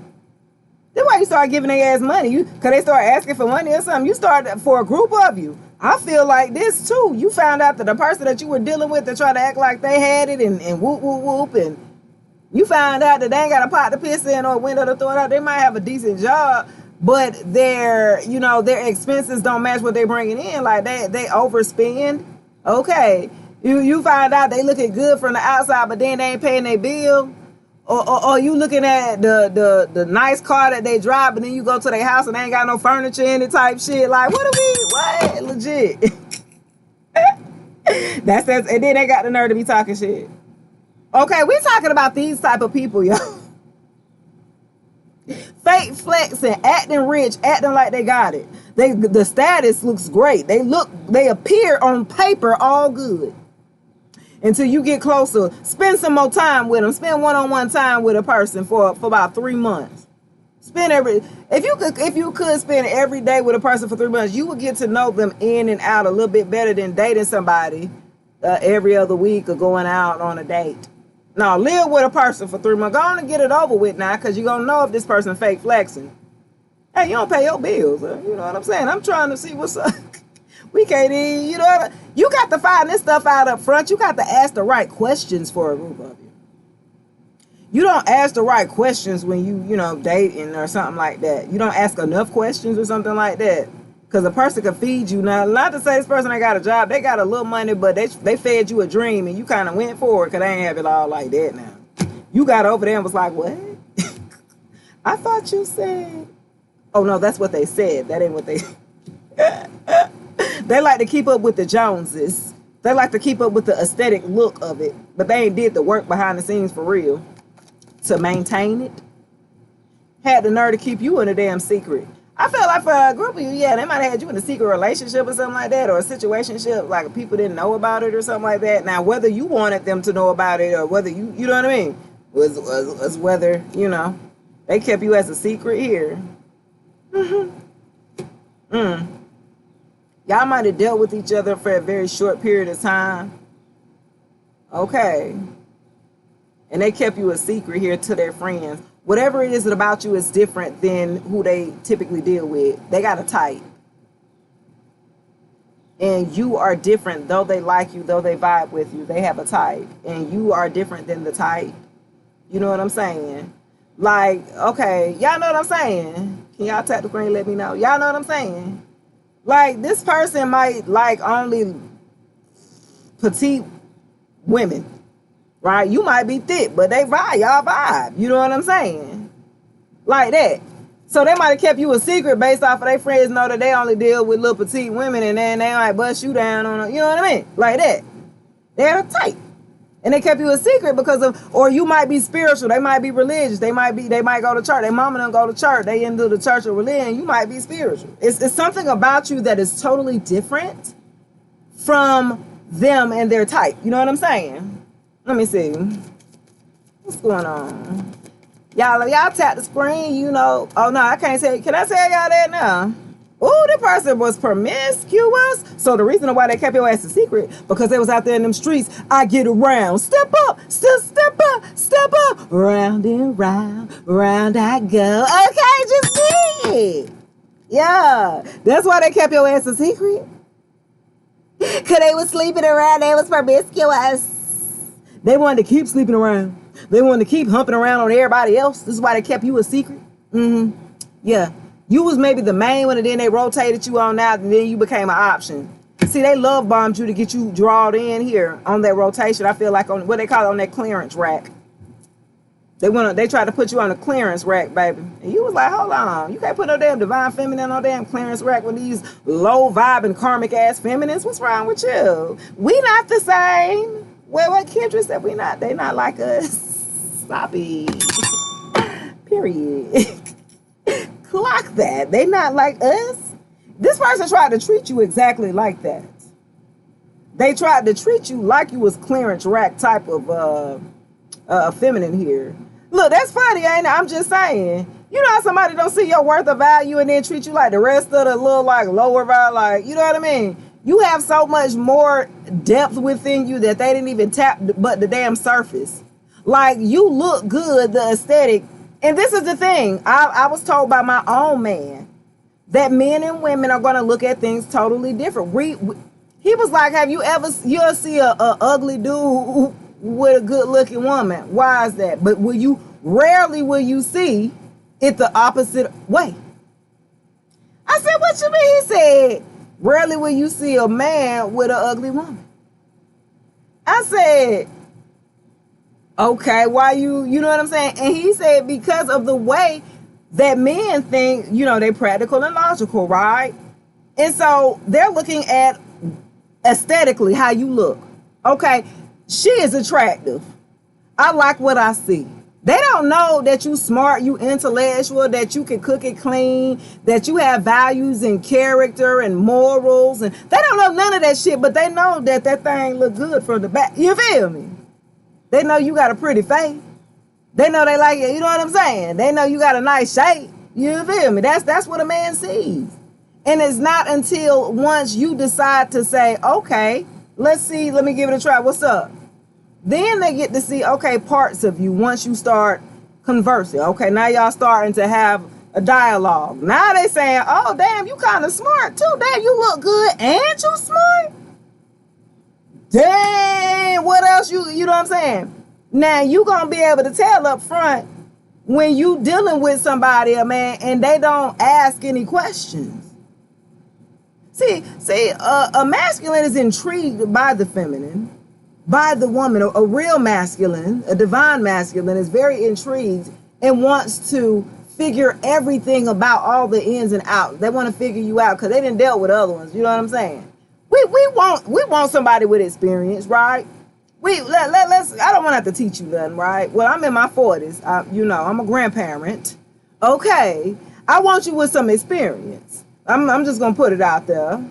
That's why you start giving their ass money. Because they start asking for money or something. You start for a group of you. I feel like this too. You found out that the person that you were dealing with that tried to act like they had it and whoop, whoop, whoop. And you found out that they ain't got a pot to piss in or a window to throw it out. They might have a decent job, but their expenses don't match what they're bringing in. Like they overspend. Okay. You find out they looking good from the outside, but then they ain't paying their bill. Or you looking at the nice car that they drive, and then you go to their house and they ain't got no furniture in it type shit. Like, what? Legit. That's and then they got the nerve to be talking shit. Okay, we talking about these type of people, yo. Fake flexing, acting rich, acting like they got it. The status looks great. They appear on paper all good. Until you get closer, spend some more time with them. Spend one-on-one time with a person for about 3 months. If you could spend every day with a person for 3 months, you would get to know them in and out a little bit better than dating somebody every other week or going out on a date. No, live with a person for 3 months. Go on and get it over with now, because you're gonna know if this person fake flexing. Hey, you don't pay your bills. You know what I'm saying? I'm trying to see what's up. We can't even, you got to find this stuff out up front. You got to ask the right questions for a group of you. You don't ask the right questions when you dating or something like that. You don't ask enough questions or something like that. Because a person can feed you. Now, not to say this person ain't got a job. They got a little money, but they fed you a dream and you kind of went for it because they ain't have it all like that now. You got over there and was like, what? I thought you said. Oh, no, that's what they said. That ain't what they They like to keep up with the Joneses. They like to keep up with the aesthetic look of it. But they ain't did the work behind the scenes for real to maintain it. Had the nerve to keep you in a damn secret. I feel like for a group of you, yeah, they might have had you in a secret relationship or something like that, or a situationship, like people didn't know about it or something like that. Now, whether you wanted them to know about it or whether you know what I mean, was whether, they kept you as a secret here. Y'all might have dealt with each other for a very short period of time. Okay. And they kept you a secret here to their friends. Whatever it is about you is different than who they typically deal with. They got a type. And you are different, though they like you, though they vibe with you. They have a type. And you are different than the type. You know what I'm saying? Like, okay, y'all know what I'm saying? Can y'all tap the screen and let me know? Y'all know what I'm saying? Like, this person might like only petite women, right? You might be thick, but they vibe, y'all vibe. You know what I'm saying? Like that. So they might have kept you a secret based off of their friends know that they only deal with little petite women, and then they might bust you down on, you know what I mean? Like that. They're tight. And they kept you a secret because of, or you might be spiritual. They might be religious. They might go to church. Their mama don't go to church. They into the church or religion. You might be spiritual. It's something about you that is totally different from them and their type. You know what I'm saying? Let me see. What's going on? Y'all tap the screen, Oh, no, I can't say. Can I tell y'all that now? Oh, the person was promiscuous. So the reason why they kept your ass a secret, because they was out there in them streets. I get around. Step up. Step up. Round and round I go. Okay, just me. Yeah. That's why they kept your ass a secret. Because they was sleeping around. They was promiscuous. They wanted to keep sleeping around. They wanted to keep humping around on everybody else. This is why they kept you a secret. Yeah. You was maybe the main one, and then they rotated you on out, and then you became an option. See, they love bombed you to get you drawed in here on that rotation. I feel like on what they call it, on that clearance rack. They tried to put you on the clearance rack, baby. And you was like, hold on. You can't put no damn divine feminine on damn clearance rack with these low vibing karmic ass feminines. What's wrong with you? We not the same. Well, what Kendra said, they not like us. Sloppy. Period. Clock that. They not like us. This person tried to treat you exactly like that. They tried to treat you like you was clearance rack type of feminine here. Look, that's funny, ain't it? I'm just saying. You know how somebody don't see your worth of value and then treat you like the rest of the little like lower value, like, you know what I mean? You have so much more depth within you that they didn't even tap but the damn surface. Like, you look good, the aesthetic, And this is the thing. I was told by my own man that men and women are going to look at things totally different. He was like, have you'll see a ugly dude with a good looking woman. Why is that? But rarely will you see it the opposite way. I said, what you mean? He said, rarely will you see a man with an ugly woman. I said, okay, why you know what I'm saying? And he said, because of the way that men think, they're practical and logical, right? And so they're looking at aesthetically how you look. Okay, she is attractive. I like what I see. They don't know that you smart, you intellectual, that you can cook and clean, that you have values and character and morals. And they don't know none of that shit, but they know that thing look good from the back. You feel me? They know you got a pretty face. They know they like it. You know what I'm saying? They know you got a nice shape. You feel me? That's what a man sees. And it's not until once you decide to say, okay, let's see, let me give it a try. What's up? Then they get to see, okay, parts of you once you start conversing. Okay, now y'all starting to have a dialogue. Now they saying, oh, damn, you kind of smart too. Damn, you look good and you smart. Damn, what else you know what I'm saying? Now you going to be able to tell up front when you dealing with somebody, a man, and they don't ask any questions. See, a masculine is intrigued by the feminine. By the woman. A real masculine, a divine masculine, is very intrigued and wants to figure everything about all the ins and outs. They want to figure you out because they didn't deal with other ones. You know what I'm saying? We want somebody with experience, right? Let's. I don't want to have to teach you nothing, right? Well, I'm in my 40s. I'm a grandparent. Okay, I want you with some experience. I'm just gonna put it out there.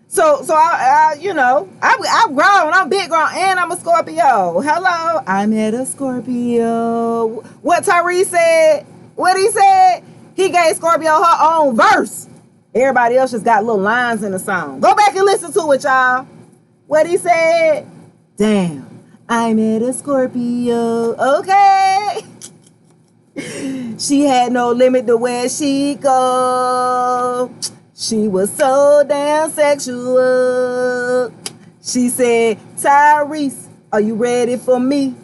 So I've grown, I'm big grown, and I'm a Scorpio. Hello, I met a Scorpio. What Tyrese said, what he said, he gave Scorpio her own verse. Everybody else just got little lines in the song. Go back and listen to it, y'all. What he said, damn, I met a Scorpio, okay. She had no limit to where she go. She was so damn sexual. She said, Tyrese, are you ready for me?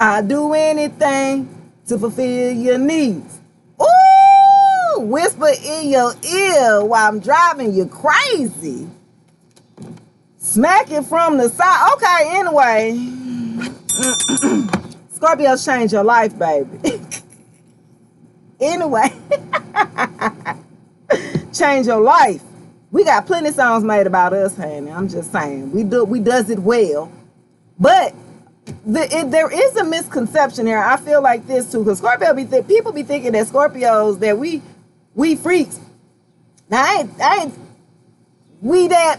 I'll do anything to fulfill your needs. Ooh, whisper in your ear while I'm driving you crazy. Smack it from the side. Okay, anyway. Scorpios change your life, baby. Anyway. Change your life. We got plenty of songs made about us, honey. I'm just saying. We does it well. But there is a misconception here. I feel like this too, because people be thinking that Scorpios, that we freaks. Now we that,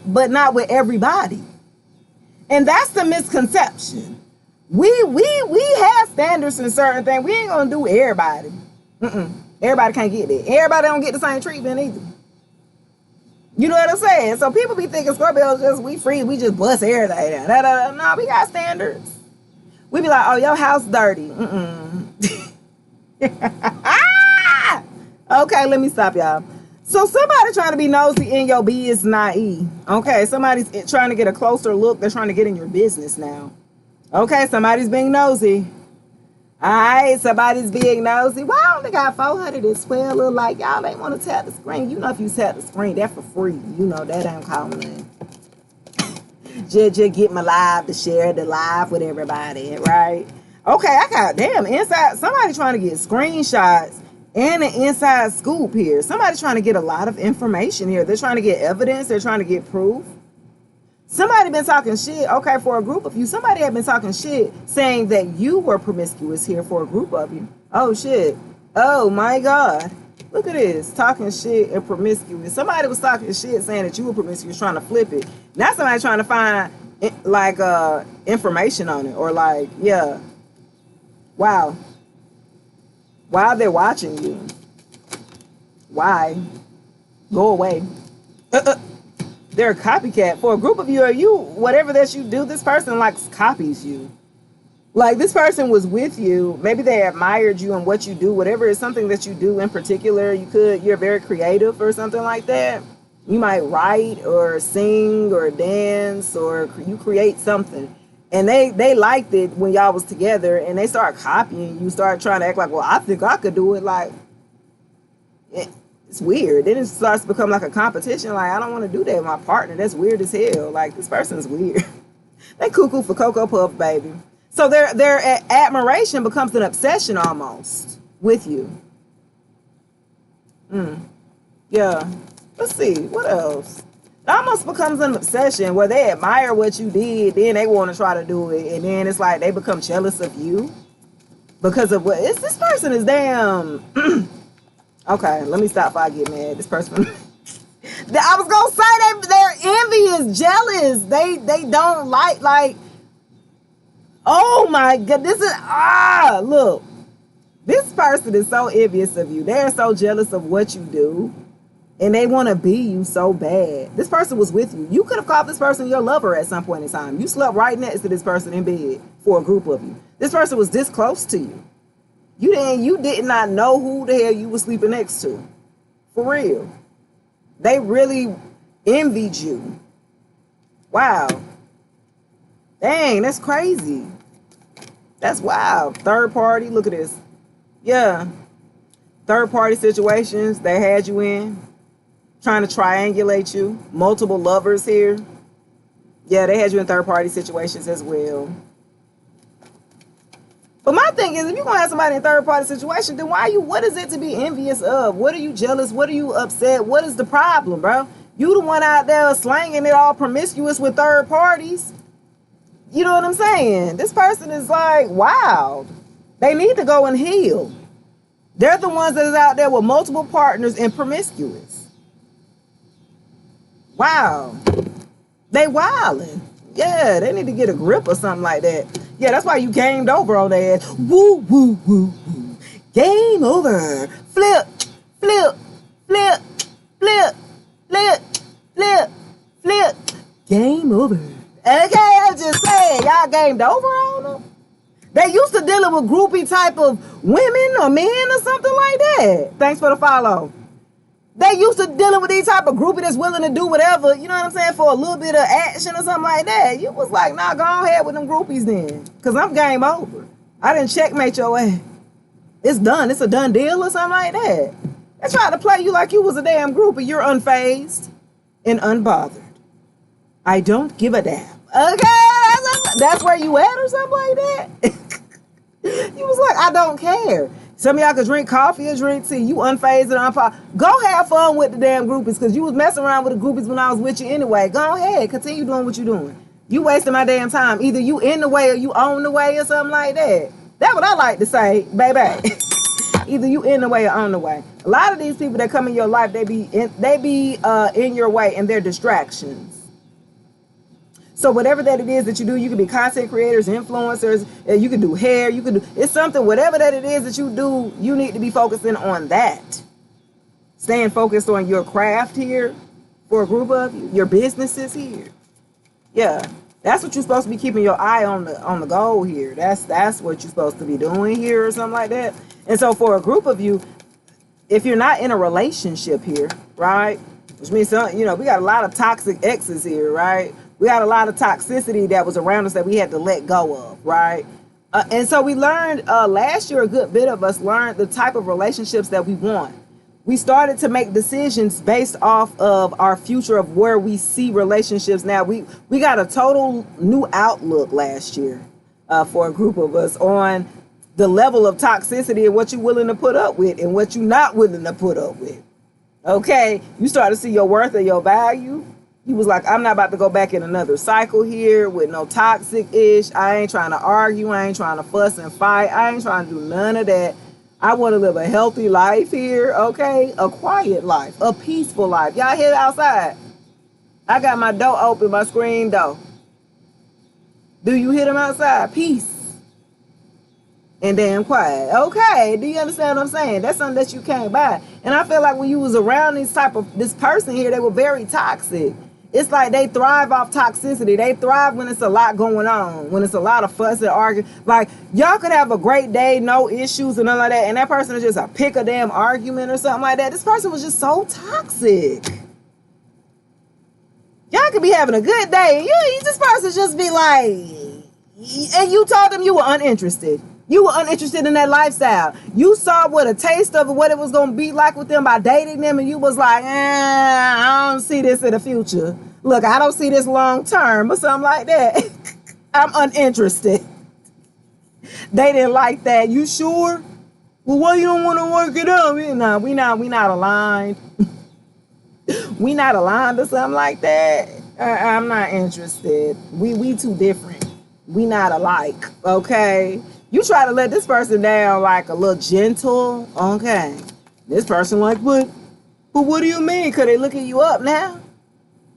but not with everybody. And that's the misconception. We have standards in certain things. We ain't gonna do everybody. Everybody can't get it. Everybody don't get the same treatment either. You know what I'm saying? So people be thinking Scorpios just we free, we just bust everything down. No, we got standards. We be like, oh, your house dirty. Okay, let me stop y'all. So somebody trying to be nosy in your biz is naive. Okay, somebody's trying to get a closer look. They're trying to get in your business now. Okay, somebody's being nosy. All right, somebody's being nosy. Well, I only got 412. Look like y'all ain't want to tap the screen. You know, if you tap the screen, that's for free. You know, that ain't common. Just get my live to share the live with everybody, right? Okay, I got, damn, inside, somebody trying to get screenshots and an inside scoop here. Somebody trying to get a lot of information here. They're trying to get evidence. They're trying to get proof. Somebody been talking shit, okay, for a group of you. Somebody had been talking shit saying that you were promiscuous here for a group of you. Oh, shit. Oh, my God. Look at this. Talking shit and promiscuous. Somebody was talking shit saying that you were promiscuous, trying to flip it. Now somebody trying to find, like, information on it. Or, like, yeah. Wow. Why they're watching you? Why? Go away. They're a copycat. For a group of you, or you, whatever that you do, this person likes copies you. Like this person was with you. Maybe they admired you and what you do, whatever is something that you do in particular. You're very creative or something like that. You might write or sing or dance or you create something. And they liked it when y'all was together and they start copying you, start trying to act like, well, I think I could do it. Like, it's weird. Then it starts to become like a competition. Like, I don't want to do that with my partner. That's weird as hell. Like, this person's weird. They cuckoo for Cocoa Puff, baby. So their admiration becomes an obsession almost with you. Yeah. Let's see. What else? It almost becomes an obsession where they admire what you did, then they want to try to do it, and then it's like they become jealous of you because of what this person is damn. Okay, let me stop before I get mad. This person. I was gonna say they're envious, jealous. They don't like. Oh my God, this is look. This person is so envious of you. They're so jealous of what you do. And they want to be you so bad. This person was with you. You could have called this person your lover at some point in time. You slept right next to this person in bed for a group of you. This person was this close to you. You did not know who the hell you were sleeping next to. For real. They really envied you. Wow. Dang, that's crazy. That's wild. Third party, look at this. Yeah. Third party situations they had you in. Trying to triangulate you. Multiple lovers here. Yeah, they had you in third party situations as well. But my thing is, if you're going to have somebody in third party situation, then what is it to be envious of? What are you jealous? What are you upset? What is the problem, bro? You the one out there slanging it all promiscuous with third parties. You know what I'm saying? This person is like, wild. They need to go and heal. They're the ones that is out there with multiple partners and promiscuous. Wow. They wildin'. Yeah, they need to get a grip or something like that. Yeah, that's why you gamed over on their ass. Woo, woo, woo, woo. Game over. Flip, flip, flip, flip, flip, flip, flip. Game over. Okay, I'm just saying, y'all gamed over on them. They used to dealing with groupie type of women or men or something like that. Thanks for the follow. They used to dealing with these type of groupie that's willing to do whatever, you know what I'm saying, for a little bit of action or something like that. You was like, nah, go ahead with them groupies then. Because I'm game over. I didn't checkmate your ass. It's done. It's a done deal or something like that. They tried to play you like you was a damn groupie. You're unfazed and unbothered. I don't give a damn. Okay, that's where you at or something like that. You was like, I don't care. Some of y'all could drink coffee or drink tea. You unfazed and unpopular. Go have fun with the damn groupies because you was messing around with the groupies when I was with you anyway. Go ahead. Continue doing what you're doing. You wasting my damn time. Either you in the way or you on the way or something like that. That's what I like to say, baby. Either you in the way or on the way. A lot of these people that come in your life, they be in your way and they're distractions. So whatever that it is that you do, you can be content creators, influencers, you can do hair, you can do, it's something, whatever that it is that you do, you need to be focusing on that. Staying focused on your craft here for a group of you, your businesses here. Yeah, that's what you're supposed to be keeping your eye on the goal here. That's what you're supposed to be doing here or something like that. And so for a group of you, if you're not in a relationship here, right, which means, we got a lot of toxic exes here, right? We had a lot of toxicity that was around us that we had to let go of, right? And so we learned last year, a good bit of us learned the type of relationships that we want. We started to make decisions based off of our future of where we see relationships now. We got a total new outlook last year for a group of us on the level of toxicity and what you're willing to put up with and what you're not willing to put up with. Okay, you start to see your worth and your value. He was like, I'm not about to go back in another cycle here with no toxic ish. I ain't trying to argue. I ain't trying to fuss and fight. I ain't trying to do none of that. I want to live a healthy life here, okay? A quiet life, a peaceful life. Y'all hear outside? I got my door open, my screen door. Do you hear them outside? Peace. And damn quiet. Okay, do you understand what I'm saying? That's something that you can't buy. And I feel like when you was around this person here, they were very toxic. It's like they thrive off toxicity. They thrive when it's a lot going on, when it's a lot of fuss and arguing. Like, y'all could have a great day, no issues and none like that, and that person is just a pick a damn argument or something like that. This person was just so toxic. Y'all could be having a good day, and this person just be like, and you told them you were uninterested. You were uninterested in that lifestyle. You saw what a taste of it, what it was going to be like with them by dating them, and you was like, I don't see this in the future. Look, I don't see this long term or something like that. I'm uninterested. They didn't like that. You sure? Well, why you don't want to work it out? No, we not aligned. We not aligned or something like that. I'm not interested. We too different. We not alike, okay? You try to let this person down like a little gentle, okay? This person like, but what do you mean? Could they looking you up now?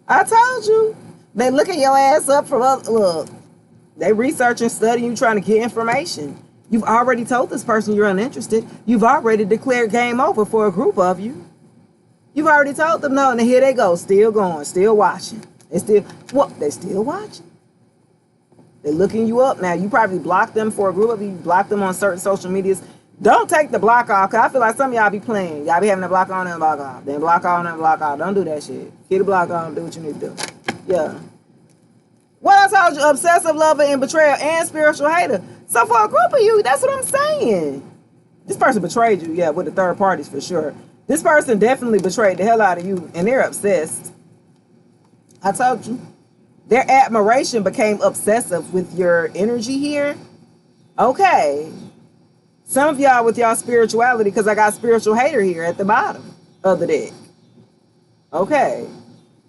I told you. They looking your ass up from up. Look, they research and study you trying to get information. You've already told this person you're uninterested. You've already declared game over for a group of you. You've already told them no, and here they go, still going, still watching. They still watching. They're looking you up now. You probably blocked them for a group of you. You blocked them on certain social medias. Don't take the block off, because I feel like some of y'all be playing. Y'all be having the block on and block off. Then block on and block off. Don't do that shit. Keep the block on. Do what you need to do. Yeah. What I told you, obsessive lover and betrayal and spiritual hater. So for a group of you, that's what I'm saying. This person betrayed you, yeah, with the third parties for sure. This person definitely betrayed the hell out of you, and they're obsessed. I told you. Their admiration became obsessive with your energy here. Okay. Some of y'all with y'all spirituality, because I got spiritual hater here at the bottom of the deck. Okay.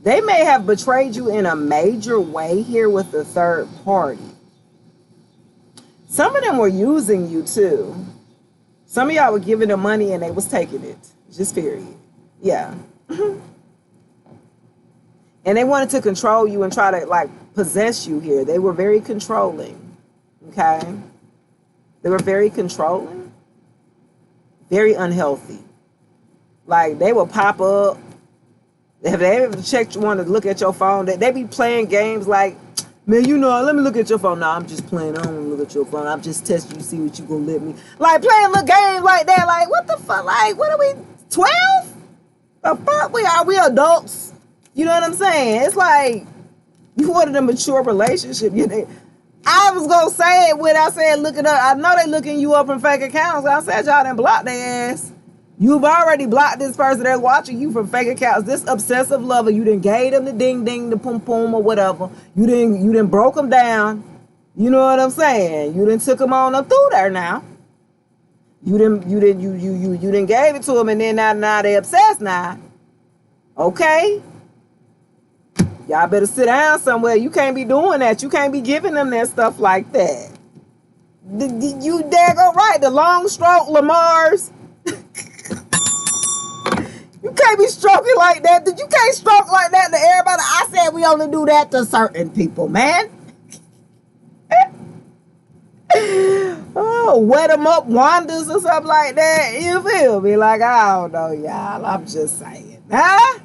They may have betrayed you in a major way here with the third party. Some of them were using you too. Some of y'all were giving them money and they was taking it. Just period. Yeah. And they wanted to control you and try to like possess you here. They were very controlling. Okay? They were very controlling. Very unhealthy. Like they will pop up. If they ever checked you, want to look at your phone, they be playing games like, man, you know, let me look at your phone. No, I'm just playing. I don't want to look at your phone. I'm just testing you, see what you gonna let me. Like playing little games like that. Like, what the fuck? Like, what are we, 12? The fuck? Are we adults? You know what I'm saying? It's like, you wanted a mature relationship. I was going to say it when I said look it up. I know they looking you up from fake accounts. I said y'all didn't block their ass. You've already blocked this person that's watching you from fake accounts. This obsessive lover, you done gave them the ding ding, the pum pum or whatever. You done broke them down. You know what I'm saying? You done took them on up through there now. You done gave it to them, and then now they obsessed now. Okay? Y'all better sit down somewhere. You can't be doing that. You can't be giving them that stuff like that. You daggone right. The long stroke Lamars. You can't be stroking like that. You can't stroke like that to everybody. I said we only do that to certain people, man. Oh, wet them up wonders or something like that. You feel me? Like, I don't know, y'all. I'm just saying. Huh?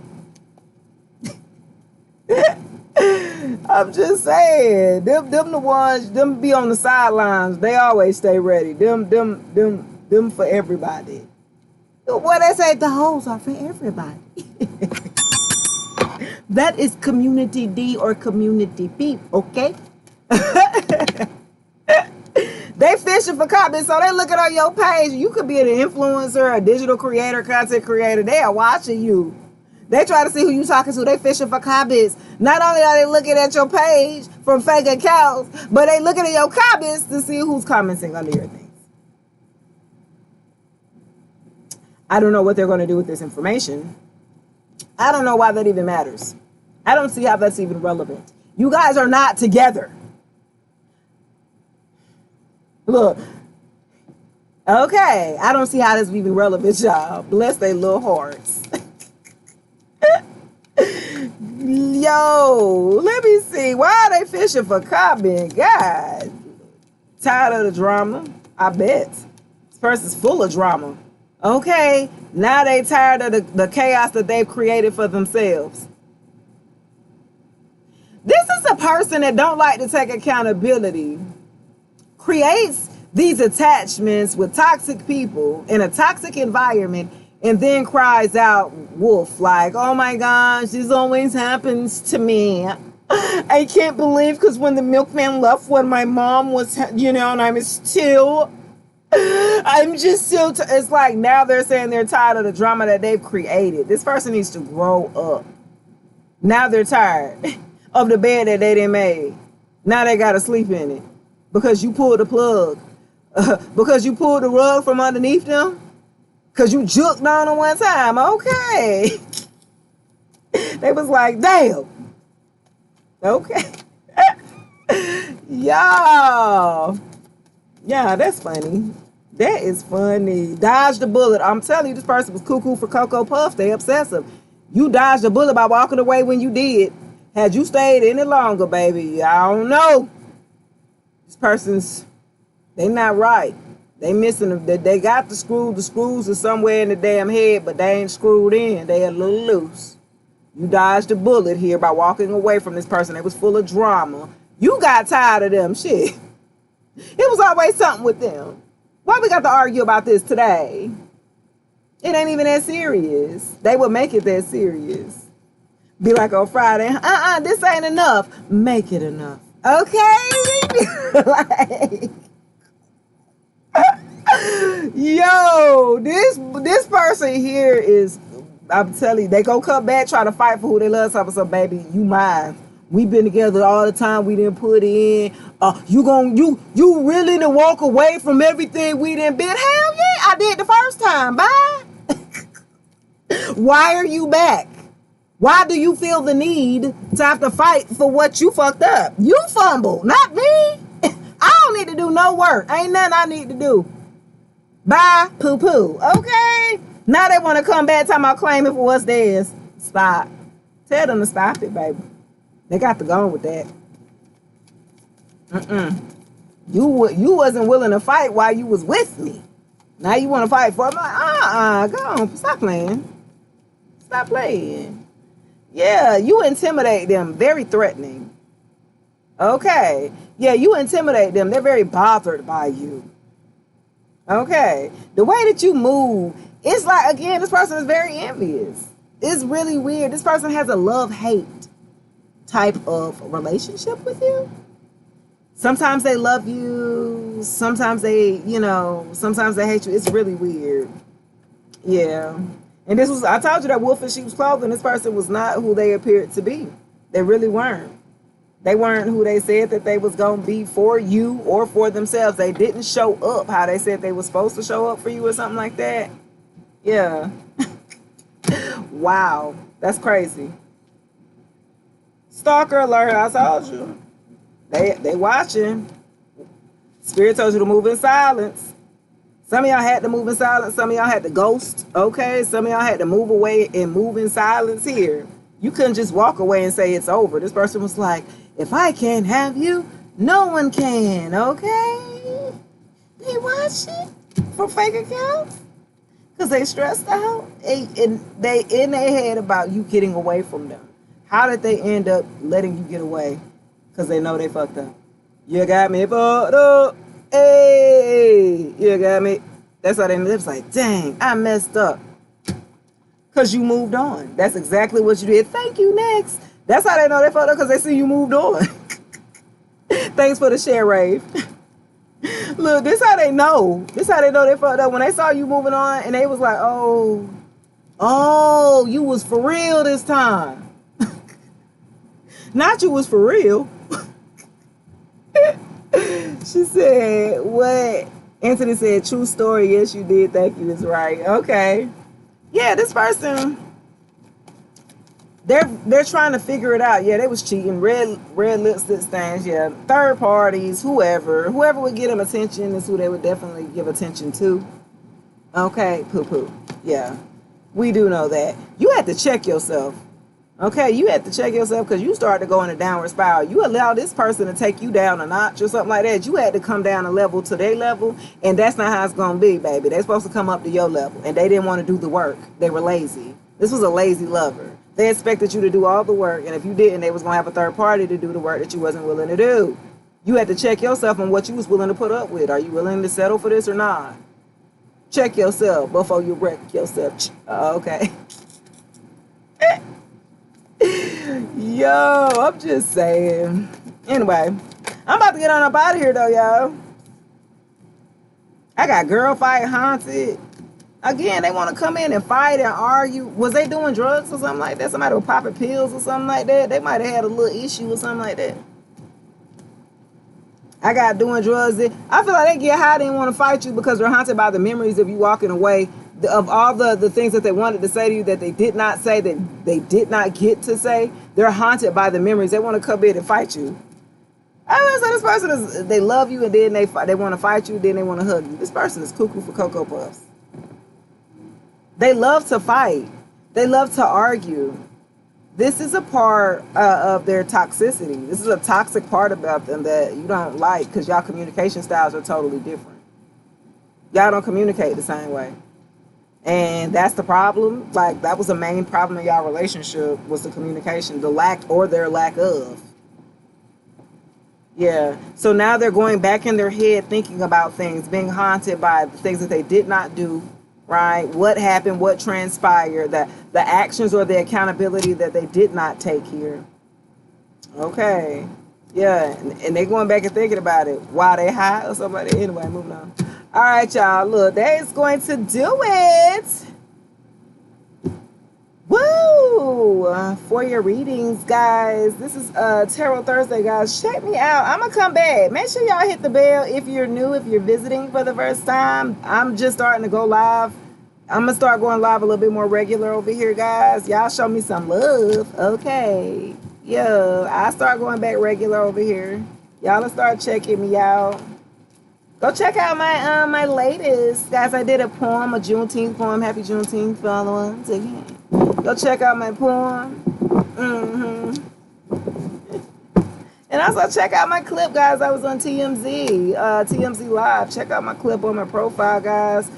I'm just saying. Them the ones, them be on the sidelines. They always stay ready. Them for everybody. What they say, the hoes are for everybody. That is community D or community B, okay? They fishing for comments, so they looking on your page. You could be an influencer, a digital creator, content creator. They are watching you. They try to see who you talking to. They fishing for comments. Not only are they looking at your page from fake accounts, but they looking at your comments to see who's commenting under your things. I don't know what they're going to do with this information. I don't know why that even matters. I don't see how that's even relevant. You guys are not together. Look. Okay. I don't see how that's even relevant, y'all. Bless their little hearts. Yo, let me see. Why are they fishing for comment? God. Tired of the drama? I bet. This person's full of drama. Okay, now they tired of the chaos that they've created for themselves. This is a person that don't like to take accountability, creates these attachments with toxic people in a toxic environment, and then cries out wolf like, oh my gosh, this always happens to me. I can't believe, because when the milkman left when my mom was, and I'm still, I'm just so, it's like now they're saying they're tired of the drama that they've created. This person needs to grow up. Now they're tired of the bed that they didn't make. Now they got to sleep in it because you pulled the plug. Because you pulled the rug from underneath them. Because you juked on them one time. Okay. They was like, damn. Okay. Y'all. Yeah, that's funny. That is funny. Dodge the bullet. I'm telling you, this person was cuckoo for Cocoa Puffs. They obsessive. You dodged the bullet by walking away when you did. Had you stayed any longer, baby, I don't know. This person's, they not right. They missing them. They got the screws. The screws are somewhere in the damn head, but they ain't screwed in. They a little loose. You dodged the bullet here by walking away from this person. They was full of drama. You got tired of them. Shit. It was always something with them. Why we got to argue about this today? It ain't even that serious. They would make it that serious. Be like on Friday, this ain't enough. Make it enough. Okay? Like, yo, this person here is, I'm telling you, they gonna come back, try to fight for who they love. So baby, you mine. We've been together all the time. We didn't put in. You really to walk away from everything we didn't been? Hell yeah, I did the first time. Bye. Why are you back? Why do you feel the need to have to fight for what you fucked up? You fumbled, not me. I don't need to do no work. Ain't nothing I need to do. Bye, poo-poo. Okay? Now they want to come back talking about claiming for what's theirs. Stop. Tell them to stop it, baby. They got to go with that. You wasn't willing to fight while you was with me. Now you want to fight for me? Like, go on. Stop playing. Stop playing. Yeah, you intimidate them. Very threatening. Okay. Yeah, you intimidate them. They're very bothered by you. Okay. The way that you move, it's like, again, this person is very envious. It's really weird. This person has a love-hate type of relationship with you. Sometimes they love you. Sometimes they, sometimes they hate you. It's really weird. Yeah. And this was, I told you that wolf in sheep's clothing. This person was not who they appeared to be. They really weren't. They weren't who they said that they was going to be for you or for themselves. They didn't show up how they said they were supposed to show up for you or something like that. Yeah. Wow. That's crazy. Stalker alert, I told you. They watching. Spirit told you to move in silence. Some of y'all had to move in silence. Some of y'all had to ghost. Okay? Some of y'all had to move away and move in silence here. You couldn't just walk away and say it's over. This person was like, if I can't have you, no one can. Okay? They watching for fake accounts because they stressed out. And they in their head about you getting away from them. How did they end up letting you get away? Because they know they fucked up. You got me fucked up. Hey, you got me. That's how they live. Like, dang, I messed up. Because you moved on. That's exactly what you did. Thank you, next. That's how they know they fucked up, because they see you moved on. Thanks for the share, Rave. Look, this how they know. This how they know they fucked up. When they saw you moving on and they was like, oh, you was for real this time. Not you was for real. She said, what? Anthony said, true story. Yes, you did. Thank you. It's right. Okay. Yeah, this person, they're trying to figure it out. Yeah, they was cheating. Red lipstick stains. Yeah, third parties, whoever would get them attention is who they would definitely give attention to. Okay, poo-poo. Yeah, we do know that. You had to check yourself. Okay, you had to check yourself because you started to go in a downward spiral. You allow this person to take you down a notch or something like that. You had to come down a level to their level, and that's not how it's going to be, baby. They're supposed to come up to your level, and they didn't want to do the work. They were lazy. This was a lazy lover. They expected you to do all the work, and if you didn't, they was going to have a third party to do the work that you wasn't willing to do. You had to check yourself on what you was willing to put up with. Are you willing to settle for this or not? Check yourself before you wreck yourself. Okay. Yo, I'm just saying. Anyway, I'm about to get on up out of here, though, y'all. I got girl fight haunted. Again, they want to come in and fight and argue. Was they doing drugs or something like that? Somebody was popping pills or something like that? They might have had a little issue or something like that. I got doing drugs. I feel like they get high. They want to fight you because they're haunted by the memories of you walking away, of all the things that they wanted to say to you that they did not say, that they did not get to say. They're haunted by the memories. They want to come in and fight you. I was like, this person is, they love you and then they want to fight you, then they want to hug you. This person is cuckoo for Cocoa Puffs. They love to fight. They love to argue. This is a part of their toxicity. This is a toxic part about them that you don't like because y'all communication styles are totally different. Y'all don't communicate the same way. And that's the problem. Like, that was the main problem in y'all relationship, was the communication, the lack or their lack of. Yeah. So now they're going back in their head thinking about things, being haunted by the things that they did not do. Right? What happened? What transpired? The actions or the accountability that they did not take here. Okay. Yeah. And they're going back and thinking about it while they high or something like that. Anyway, moving on. All right, y'all. Look, that is going to do it. Woo! For your readings, guys. This is Tarot Thursday, guys. Check me out. I'm going to come back. Make sure y'all hit the bell if you're new, if you're visiting for the first time. I'm just starting to go live. I'm going to start going live a little bit more regular over here, guys. Y'all show me some love. Okay. Yeah, I start going back regular over here. Y'all will start checking me out. Go check out my my latest. Guys, I did a poem, a Juneteenth poem. Happy Juneteenth for all the ones again. Go check out my poem. And also check out my clip, guys. I was on TMZ, TMZ Live. Check out my clip on my profile, guys.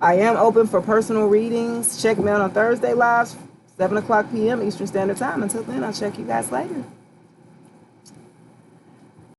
I am open for personal readings. Check me out on Thursday lives, 7 o'clock p.m. Eastern Standard Time. Until then, I'll check you guys later.